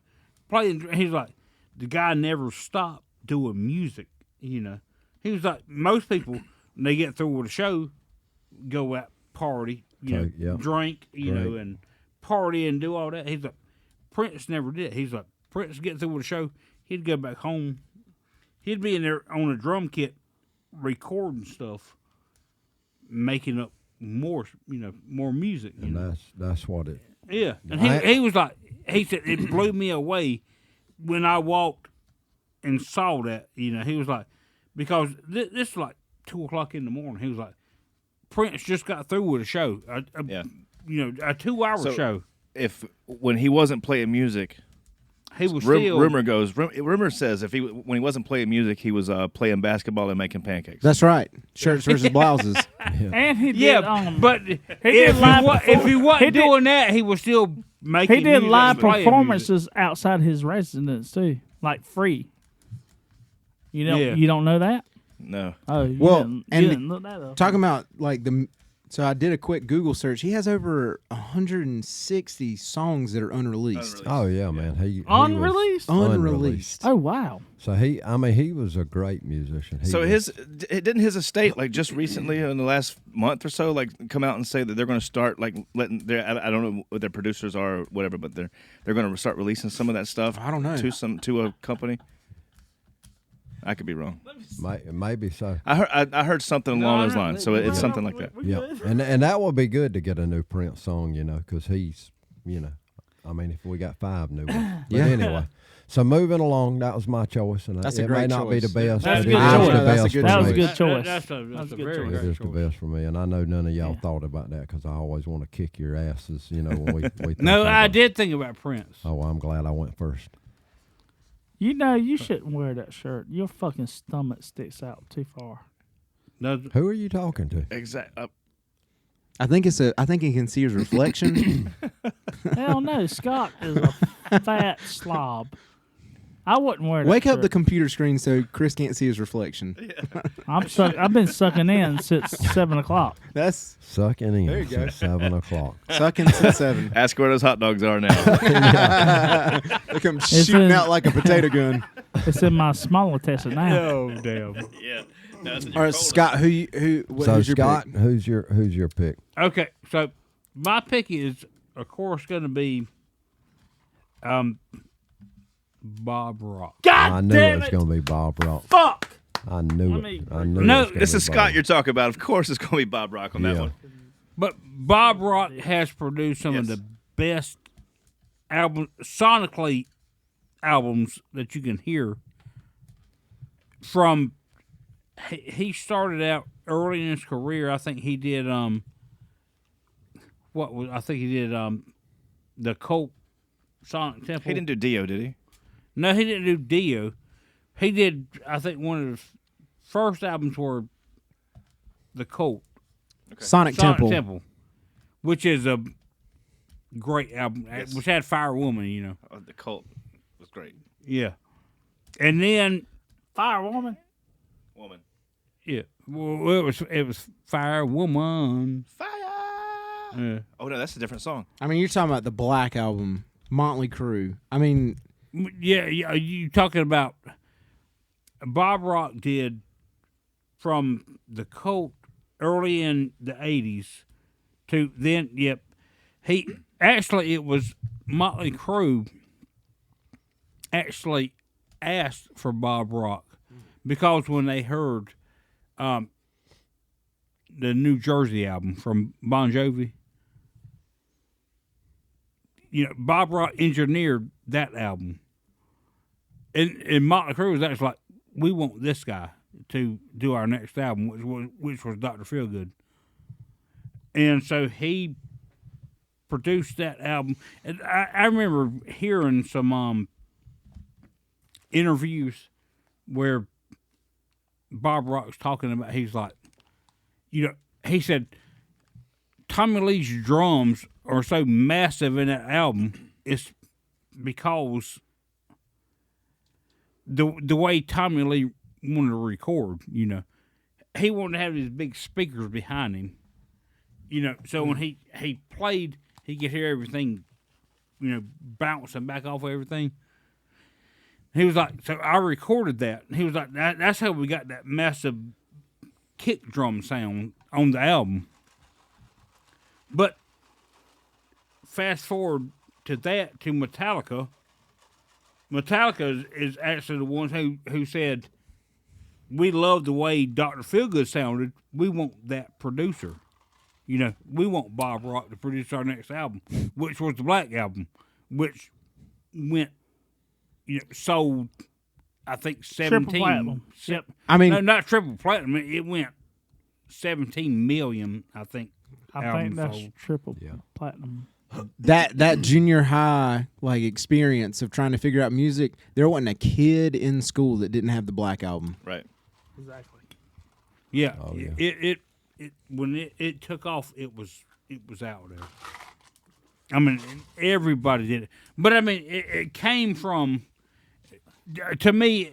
Playing, he's like, the guy never stopped doing music, you know. He was like, most people, when they get through with a show, go out, party, you know, Take- yeah. drink, you know, Great. and party and do all that. He's like, Prince never did. He's like, Prince get through with a show, he'd go back home. He'd be in there on a drum kit, recording stuff, making up more, you know, more music. You And know? that's what it. Yeah, and I- he was like, he said it blew me away when I walked and saw that. You know, he was like, because this is like 2:00 in the morning. He was like, Prince just got through with a show, Yeah. you know, a 2-hour So- show. If when he wasn't playing music, He was still rumor says when he wasn't playing music, he was playing basketball and making pancakes. That's right. Shirts versus blouses. And he did. yeah, but did if live if he perform- wasn't he did- doing that, he was still making. He did music live and playing music. performances outside his residence too, like free. You don't Yeah. you don't know that? No, Oh, you Well, didn't, and you didn't look that up. Talking about like so I did a quick Google search. He has over 160 songs that are unreleased. Oh yeah, man. He was Unreleased? Unreleased. Oh wow! So he was a great musician. He so was- didn't his estate like just recently in the last month or so like come out and say that they're going to start like letting their I don't know what their producers are or whatever, but they're going to start releasing some of that stuff. I don't know. to a company. I could be wrong. maybe so. I heard something along those lines, so it's something like that. Yeah, and that would be good to get a new Prince song, you know, because he's, you know, I mean, if we got 5 new ones. But Yeah. anyway, so moving along, that was my choice, and That's a it may great not be the choice. best, That's but a it good is choice. the That's a best good for That was me. a good choice. That's That's a a good very choice. It great is the best for me, and I know none of y'all thought about that because I always want to kick your asses, you know, when we think No, I about- did think about Prince. Oh, well, I'm glad I went first. You know you shouldn't wear that shirt. Your fucking stomach sticks out too far. No, Who are you talking to? Exactly. I think he can see his reflection. Hell no, Scott is a fat slob. I wouldn't wear that Wake up shirt. the computer screen so Chris can't see his reflection. I've been sucking in since 7:00. That's Sucking in There you go. since 7 o'clock. sucking since 7. Ask where those hot dogs are now. They come shooting in- out like a potato gun. It's in my small intestine now. oh damn. Yeah. All right, Scott, who's So your Scott, pick? who's your pick? Okay, so my pick is, of course, going to be, Bob Rock. God I knew damn it was it! going to be Bob Rock. Fuck! I knew Let it. me- I knew No, it was gonna This be is Bob. Scott you're talking about. Of course, it's going to be Bob Rock on that Yeah. one. But Bob Rock has produced some of Yes. the best sonically albums that you can hear. From he started out early in his career. I think he did the Colt Sonic Temple. He didn't do Dio, did he? No, he didn't do Dio. He did, I think, one of his first albums were the Colt. Sonic Temple. Temple, which is a great album, which had Fire Woman, you know. Oh, the Cult was great. Yeah. And then, Fire woman. Woman. yeah, well, it was Fire Woman. Fire. Yeah. Oh no, that's a different song. I mean, you're talking about the Black Album, Motley Crue. I mean, Yeah, you talking about Bob Rock did from the Colt early in the 80s to then, yep. It was Motley Crue actually asked for Bob Rock because when they heard the New Jersey album from Bon Jovi, Bob Rock engineered that album. And Motley Crue was actually like, we want this guy to do our next album, which was Dr. Feelgood. And so he produced that album. And I remember hearing some interviews where Bob Rock's talking about, he's like, he said, Tommy Lee's drums are so massive in that album, it's because the way Tommy Lee wanted to record, he wanted to have these big speakers behind him, so when he played, he could hear everything, bouncing back off of everything. He was like, so I recorded that. He was like, that's how we got that massive kick drum sound on the album. But fast forward to Metallica. Metallica is actually the ones who said, we love the way Dr. Feelgood sounded. We want that producer. We want Bob Rock to produce our next album, which was the Black Album, which went, sold, I think, 17. Triple platinum. Yep. I mean, no, not triple platinum. It went 17 million, I think. I think that's sold. triple platinum. that junior high experience of trying to figure out music, there wasn't a kid in school that didn't have the Black Album. Right. Exactly. Yeah. Oh, yeah. It when it took off, it was out there. I mean, everybody did it, but I mean, it came from. To me,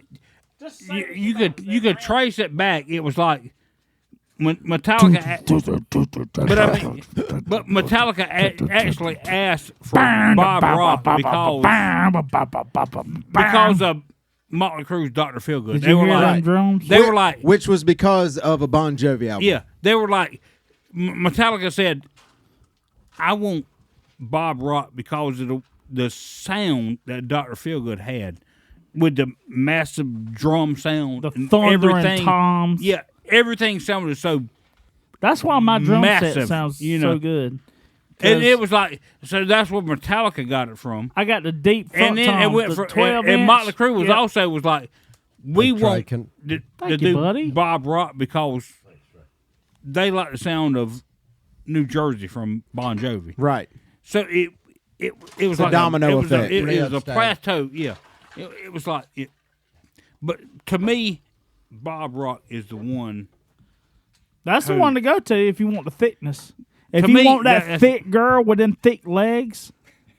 you could trace it back. It was like when Metallica, but Metallica actually asked for Bob Rock because of Motley Crue's Dr. Feelgood. Did They you were hear them like, drums? they were like, Which was because of a Bon Jovi album. yeah, they were like, Metallica said, I want Bob Rock because of the sound that Dr. Feelgood had. With the massive drum sound, The and thunder and everything, toms. yeah, everything sounded so, That's why my drum set massive, sounds you know. so good. and it was like, so that's where Metallica got it from, I got the deep front and then it toms, went the for, 12 and inch. Motley Crue was Yep. also was like, we Hey, Trey, want can- to Thank do you, buddy. Bob Rock because they like the sound of New Jersey from Bon Jovi, Right. so it was a like domino it was effect. it was a Re-upstage. plateau, yeah. It was like it, but to me, Bob Rock is the one. That's the Who? one to go to if you want the thickness. If To you me, want that that's- thick girl with them thick legs,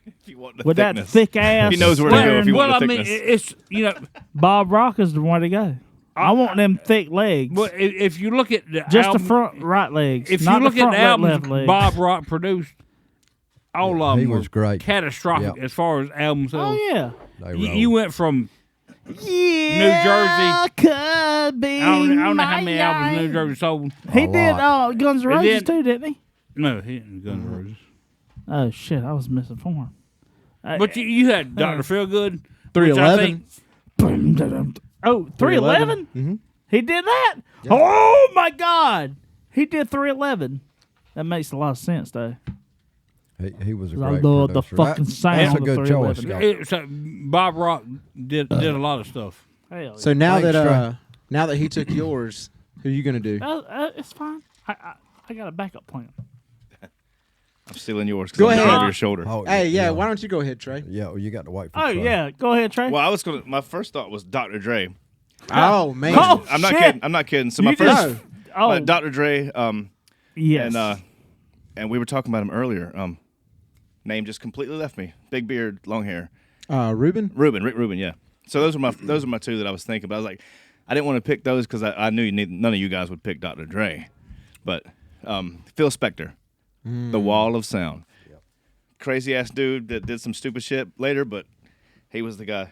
If you want the with thickness. that thick ass, He knows where to go if you staring, want Well, the I mean, thickness. it's Bob Rock is the one to go. I want them thick legs. well, if you look at the Just album, the front right legs. if not you look the at front the albums left legs. Bob Rock produced, all Yeah, of them he were was great. catastrophic Yep. as far as album sales. Oh yeah. They You rolled. went from Yeah, could be. I don't know how many my albums eye. New Jersey sold. He A did lot. Guns N' And Roses then- too, didn't he? No, he didn't Guns N' Roses. Oh shit, I was misinformed. But you had Dr. Feelgood, 311. Oh, 311? Mm-hmm. He did that? Oh my god. He did 311. That makes a lot of sense though. He was a 'Cause I great love the producer. fucking That- sound That's a of good choice, 311. Scott. So Bob Rock did a lot of stuff. Hell So now Thanks, now that he took yours, who are you gonna do? yeah. It's fine. I got a backup plan. I'm stealing yours Go because I'm ahead. over your shoulder. Oh, Hey, yeah, why don't you go ahead, Trey? Yeah, well, you got to wait for Oh Trey. yeah, go ahead, Trey. Well, I was gonna. My first thought was Dr. Dre. Oh man. Oh, I'm not shit. kidding. I'm not kidding. So my You first, just- Oh, Dr. Dre. yes. And we were talking about him earlier. Name just completely left me. Big beard, long hair. Ruben? Rick Rubin. Yeah. So those are my two that I was thinking. But I was like, I didn't want to pick those because I knew none of you guys would pick Dr. Dre. But Phil Spector, The Wall of Sound. Crazy ass dude that did some stupid shit later, but he was the guy.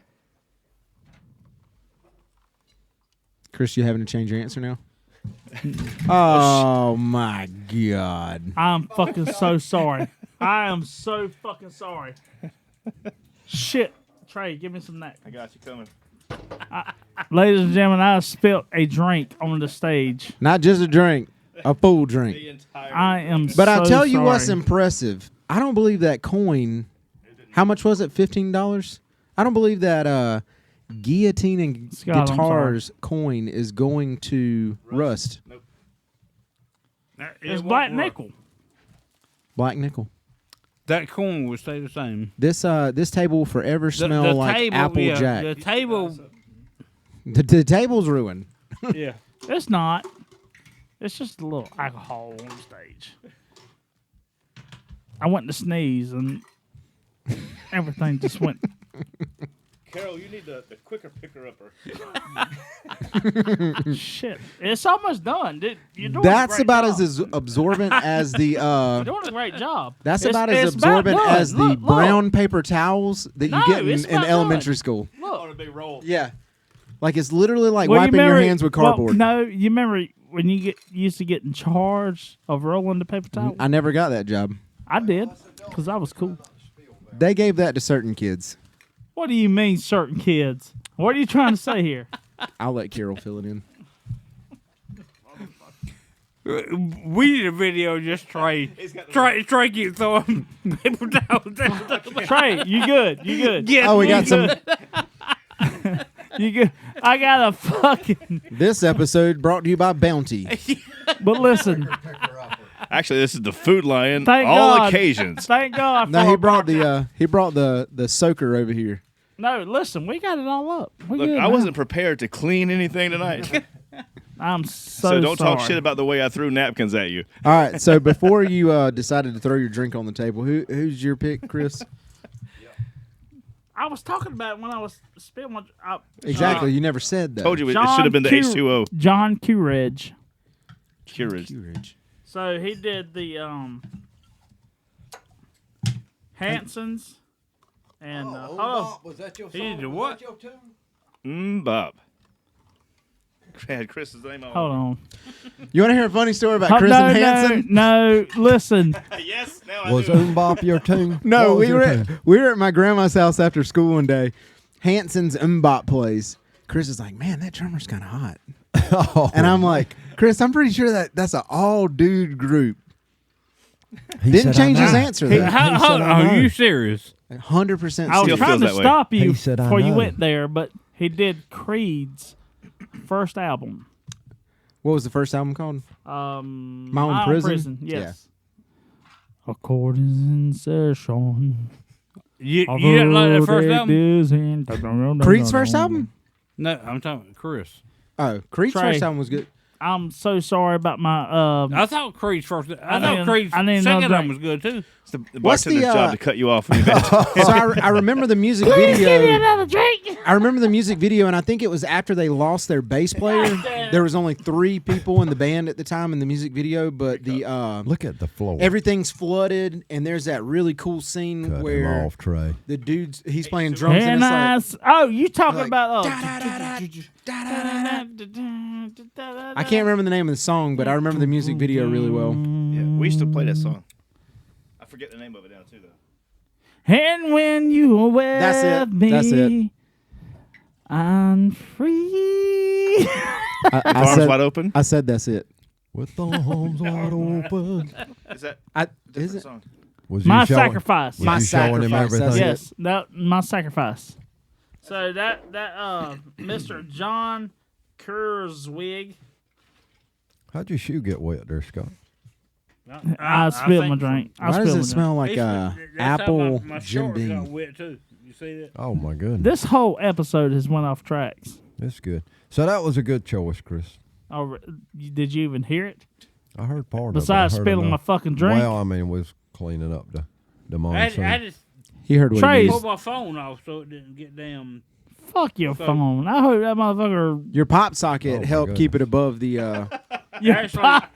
Chris, you having to change your answer now? Oh my God. I'm fucking so sorry. I am so fucking sorry. Shit. Trey, give me some neck. I got you coming. Ladies and gentlemen, I spilt a drink on the stage. Not just a drink, a full drink. I am But I'll so tell you sorry. what's impressive. I don't believe that coin. How much was it? $15? I don't believe that guillotine and Scott, I'm guitars coin is going to rust. It's black nickel. Black nickel. That coin would stay the same. This table will forever smell like table, Apple yeah, Jack. The table, The table's ruined. yeah. It's not. It's just a little alcohol on stage. I went to sneeze and everything just went. Carol, you need the quicker picker upper. Shit. It's almost done. You're doing That's a great about job. as absorbent as the. You're doing a great job. That's It's- about as it's about absorbent done. as the Look, brown paper towels that No, you get it's in about elementary done. school. On a big roll. Yeah. Like it's literally like Well, you wiping your remember- hands with well, cardboard. no, you remember when you used to get in charge of rolling the paper towel? I never got that job. I did, because I was cool. They gave that to certain kids. What do you mean, certain kids? What are you trying to say here? I'll let Carol fill it in. We need a video just Trey keep throwing paper towels. Trey, you good? You good? Yes, Oh, we You got some. good? You good? I got a fucking. This episode brought to you by Bounty. But listen, Actually, this is the Food Lion. Thank all God. occasions. thank God. No, for he a brought podcast. the soaker over here. No, listen, we got it all up. We Look, good I now. wasn't prepared to clean anything tonight. I'm so So don't talk sorry. shit about the way I threw napkins at you. All right, so before you decided to throw your drink on the table, who's your pick, Chris? I was talking about it when I was spilling my. Exactly, you never said that. Told you it John should have been the Q- H2O. John Courage. Courage. So he did the Hansons and was that your He did the what? Bob. Had Chris's name on. hold on. You want to hear a funny story about Oh, Chris and Hansen? no, listen. Yes, now I Was do. Umbop your tune? No, What was we your were tune? we were at my grandma's house after school one day. Hanson's Mbop plays. Chris is like, man, that drummer's kind of hot, Oh, and I'm like, Chris, I'm pretty sure that's an all dude group. he Didn't said, I change his know. answer He- though. he said, I know. Are you serious? 100% I was Still trying feels to that way. stop you He said, I before you know. went there, but he did Creed's first album. What was the first album called? My Own Prison? Yes. According in session. You didn't like that first album? album? Creed's first album? No, I'm talking Chris. Oh, Creed's Trey. first album was good. I'm so sorry about my. I thought Creed's first. I I thought need- Creed's I need second another album drink. was good too. It's the What's the, bartender's job to cut you off when you bet. So I remember the music Give me video. another drink. I remember the music video, and I think it was after they lost their bass player. There was only 3 people in the band at the time in the music video, but the Look at the floor. everything's flooded, and there's that really cool scene Cut him where off, Trey. the dude's he's playing drums And and it's like oh, you talking like, about? I can't remember the name of the song, but I remember the music video really well. Yeah, we used to play that song. I forget the name of it now too, though. And when you are with That's it. me, That's it. I'm free. I Arms said, wide open. I said that's it. With the arms wide open. Is that I, a is different it? song? Was you My showing- sacrifice. Was My you showing him sacrifice, that's everything? it. Yes, that my sacrifice. So that Mr. John Kurzwig. How'd your shoe get wet there, Scott? I spilled my think drink. I Why does spilled it my smell drink. like That's how apple my Jim shorts got Beam? wet too. You see that? Oh my goodness, This whole episode has went off tracks. that's good. So that was a good choice, Chris. Oh, did you even hear it? I heard part Besides of it. I heard spilling my enough. fucking drink. Well, I mean, was cleaning up the I monsoon. just He heard what Trey. he pulled used. my phone off so it didn't get damn. Fuck your So- phone. I hope that motherfucker. Your pop socket Oh, my helped keep it goodness. above the. Your Actually- pop,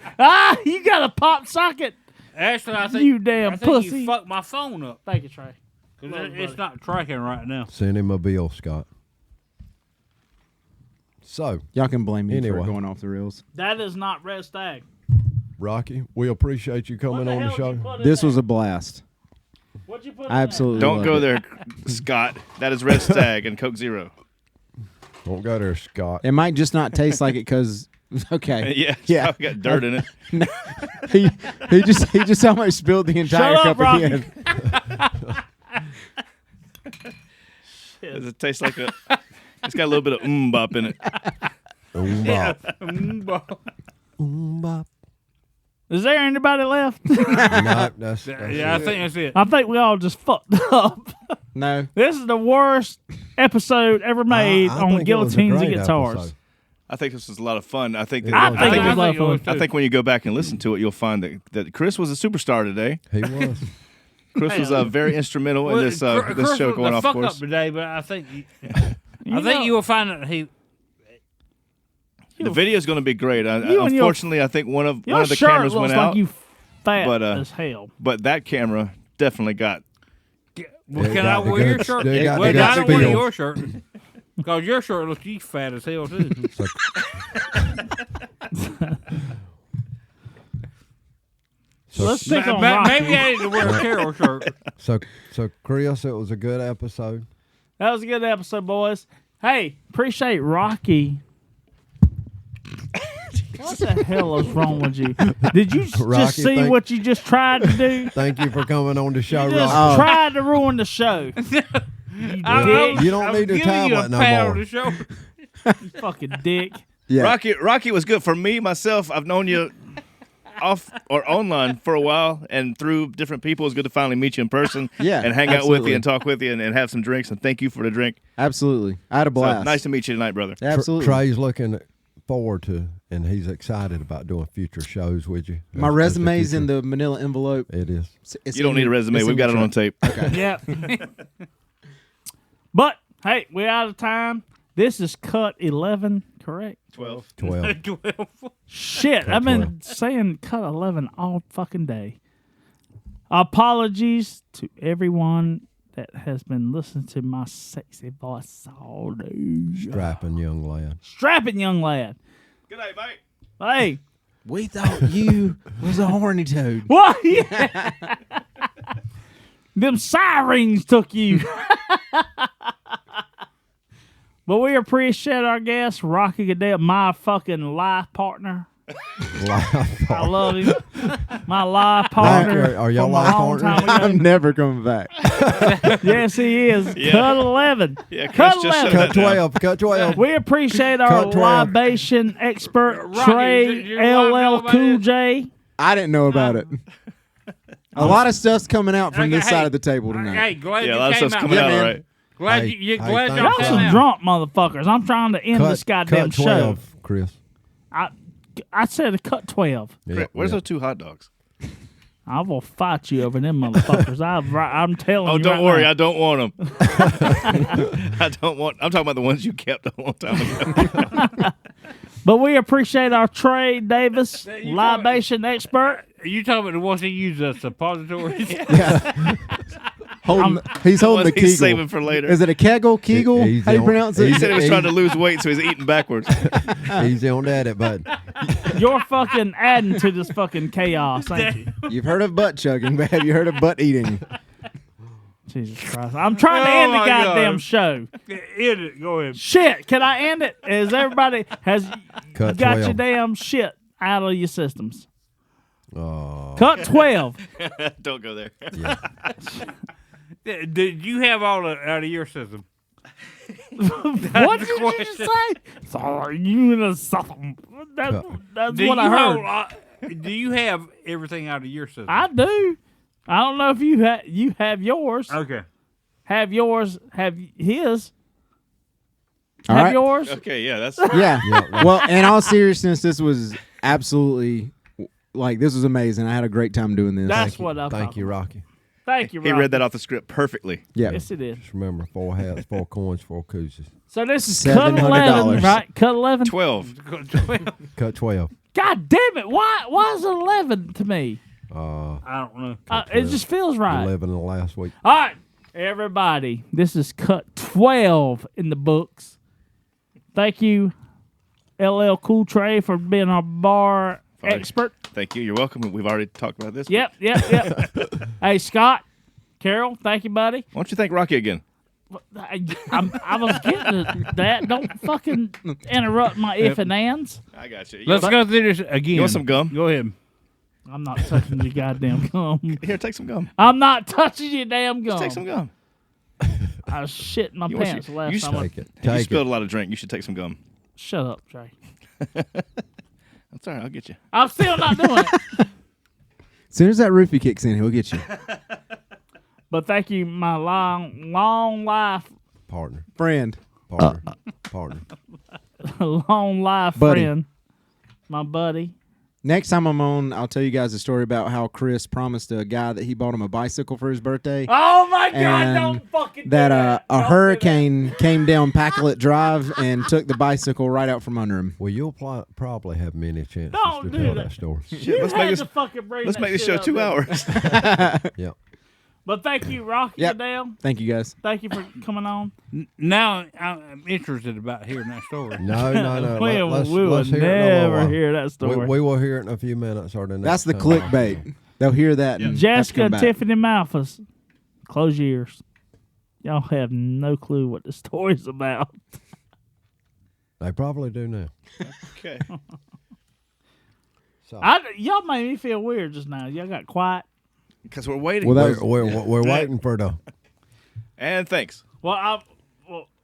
you got a pop socket. Actually, I think You damn I think pussy. You fucked my phone up Thank you, Trey. 'cause it's not tracking right now. Send him a bill, Scott. So, Y'all can blame me Anyway. for going off the rails. That is not Red Stag. Rocky, we appreciate you coming on the show. This was a blast. What'd you put I absolutely Don't loved go it. there, Scott. That is Red Stag and Coke Zero. Don't go there, Scott. It might just not taste like it because okay. Yeah, Yeah. it's got dirt in it. He just almost spilled the entire Shut up, cup Rocky. again. Does it taste like a? It's got a little bit of bop in it. Bop. Is there anybody left? No, that's Yeah, I think that's it. I think we all just fucked up. No. This is the worst episode ever made I on think it was a guillotines and great guitars. episode. I think this was a lot of fun. I think. It That, was. I think I it was a lot of fun. too. I think when you go back and listen to it, you'll find that Chris was a superstar today. He was. Chris was very instrumental in this Chris this show was going the off fuck course. up today, but I think know- you will find that he. The video is going to be great. You and your- Unfortunately, I think one of Your the shirt cameras looks went like out, you fat but, as hell. but that camera definitely got. Well, They can I got the wear your good- shirt? they got Well, the good I don't wear spill. your shirt because your shirt looks you fat as hell too. Let's pick on Maybe Rocky. I need to wear a Carol shirt. So Chris, it was a good episode. That was a good episode, boys. Hey, appreciate Rocky. What the hell is wrong with you? Did you Rocky, just see what you just tried to do? Thank you for coming on the show, You just Rocky. tried to ruin the show. You dick. You don't need to giving you a tablet no pat more. on the shoulder. You fucking dick. Yeah. Rocky was good for me myself. I've known you off or online for a while, and through different people, it's good to finally meet you in person. Yeah, and hang out with absolutely. you and talk with you and have some drinks. And thank you for the drink. Absolutely. I had a So, blast. nice to meet you tonight, brother. Absolutely. Trey's looking forward to, and he's excited about doing future shows with you. My As- as resume's in future- the manila envelope. It is. It's You don't in need a your- resume. it's in We've got it your on truck. tape. Yeah. But hey, we're out of time. This is cut 11, correct? 12. 12. Shit, Cut I've been 12. saying cut 11 all fucking day. Apologies to everyone that has been listening to my sexy voice all day. Strapping young lad. Strapping young lad. Good night, mate. Hey, We thought you was a horny toad. what? Yeah. Them sirens took you. But we appreciate our guest, Rocky Goodell, my fucking life partner. I love him. My life partner. Are y'all from a life long partners? time ago. I'm never coming back. Yes, he is. Yeah. Cut 11. Yeah, Cut Chris just 11. showed Cut 12. Cut 12. We appreciate our Cut 12. libation expert, Rocky, Trey did your wife know LL about Cool this? J. I didn't know about it. A lot of stuff's coming out from Okay, this hey, side of the table tonight. Hey, glad Yeah, a you lot of came stuff's out. coming Yeah, out man. all right. Glad Hey, you hey, glad thank y'all Y'all you. came some out. drunk motherfuckers. I'm trying to end this goddamn cut show. 12, Chris. I said to cut 12. Yeah, Where's yeah. those 2 hot dogs? I will fight you over them motherfuckers. I'm telling you. Oh, don't right worry. now. I don't want them. I don't want. I'm talking about the ones you kept a long time ago. But we appreciate our Trey Davis, You libation expert. Are you talking about the ones he used as suppositories? He's holding the Ones he's kegel. saving for later. Is it a kegel? Kegel? He's How do you on- pronounce He it? said he was trying to lose weight, so he's eating backwards. Easy on that, bud. You're fucking adding to this fucking chaos. Thank you. You've heard of butt chugging, but have you heard of butt eating? Jesus Christ. I'm trying to Oh end the my goddamn God. show. End it. Go ahead. Shit, can I end it? Is everybody has Cut got 12. your damn shit out of your systems? Oh, Cut 12. Don't go there. Did you have all that out of your system? What did you just say? Sorry, you in a something. That's Do what you I heard. do you have everything out of your system? I do. I don't know if you have yours. Okay. Have yours. Have his. All Have right. yours. Okay, yeah, that's. Yeah. Yeah. Well, in all seriousness, this was absolutely this was amazing. I had a great time doing this. That's what I'm thank talking you, about. Rocky. Thank you, He Rocky. read that off the script perfectly. Yeah. Yes, it is. Just remember, 4 hats, 4 coins, 4 koozies. So this is cut $700. 11, right? Cut 11. 12. Cut 12. God damn it! Why is it 11 to me? Uh, I don't know. It just feels right. 11 in the last week. All right, everybody. This is cut 12 in the books. Thank you, LL Cool Trey for being our bar Fine. expert. Thank you. You're welcome. We've already talked about this. Yep. Hey, Scott, Carol, thank you, buddy. Why don't you thank Rocky again? I was getting to that. Don't fucking interrupt my if and ands. I got you. Let's go through this again. You want some gum? Go ahead. I'm not touching your goddamn gum. Here, take some gum. I'm not touching your damn gum. Take some gum. I was shitting my You want pants you- last you time. Take it. You Take spilled it. a lot of drink. You should take some gum. Shut up, Trey. That's all right. I'll get you. I'm still not doing it. As soon as that roofie kicks in, he'll get you. But thank you, my long life, Partner. Friend. Partner. Partner. long life Buddy. friend, my buddy. Next time I'm on, I'll tell you guys a story about how Chris promised a guy that he bought him a bicycle for his birthday. Oh my God! And Don't fucking do that that. a Don't do hurricane came down Packlet Drive and took the bicycle right out from under him. Well, you'll probably have many chances Don't to do tell that. that story. that. Shit, let's You make had this. to fucking bring Let's that make this shit show up, 2 didn't you? hours. Yep. But thank you, Rocky Yep. Dale. Thank you guys. Thank you for coming on. Now I'm interested about hearing that story. No. We Let's will hear it in a never little hear that while. story. We will hear it in a few minutes or the next That's the time. clickbait. They'll hear that and have to Jessica come and back. Tiffany Malphus, close your ears. Y'all have no clue what the story's about. They probably do now. Okay. So Y'all made me feel weird just now. Y'all got quiet. Because we're waiting. Well, that we're, was- we're waiting for the. And thanks. Well,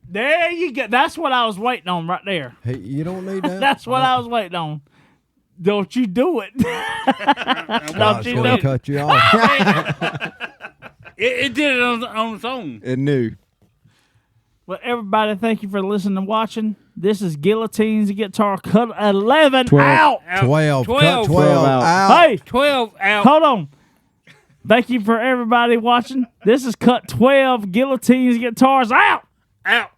there you go. That's what I was waiting on right there. Hey, you don't need that. That's what I was waiting on. Don't you do it. I Don't was you going do to it. cut you off. It did it on its own. It knew. Well, everybody, thank you for listening and watching. This is Guillotines Guitar Cut 11 12. out. 12. 12. Cut 12 out. out. Hey, 12 out. hold on. Thank you for everybody watching. This is Cut 12 Guillotines Guitars out. Out.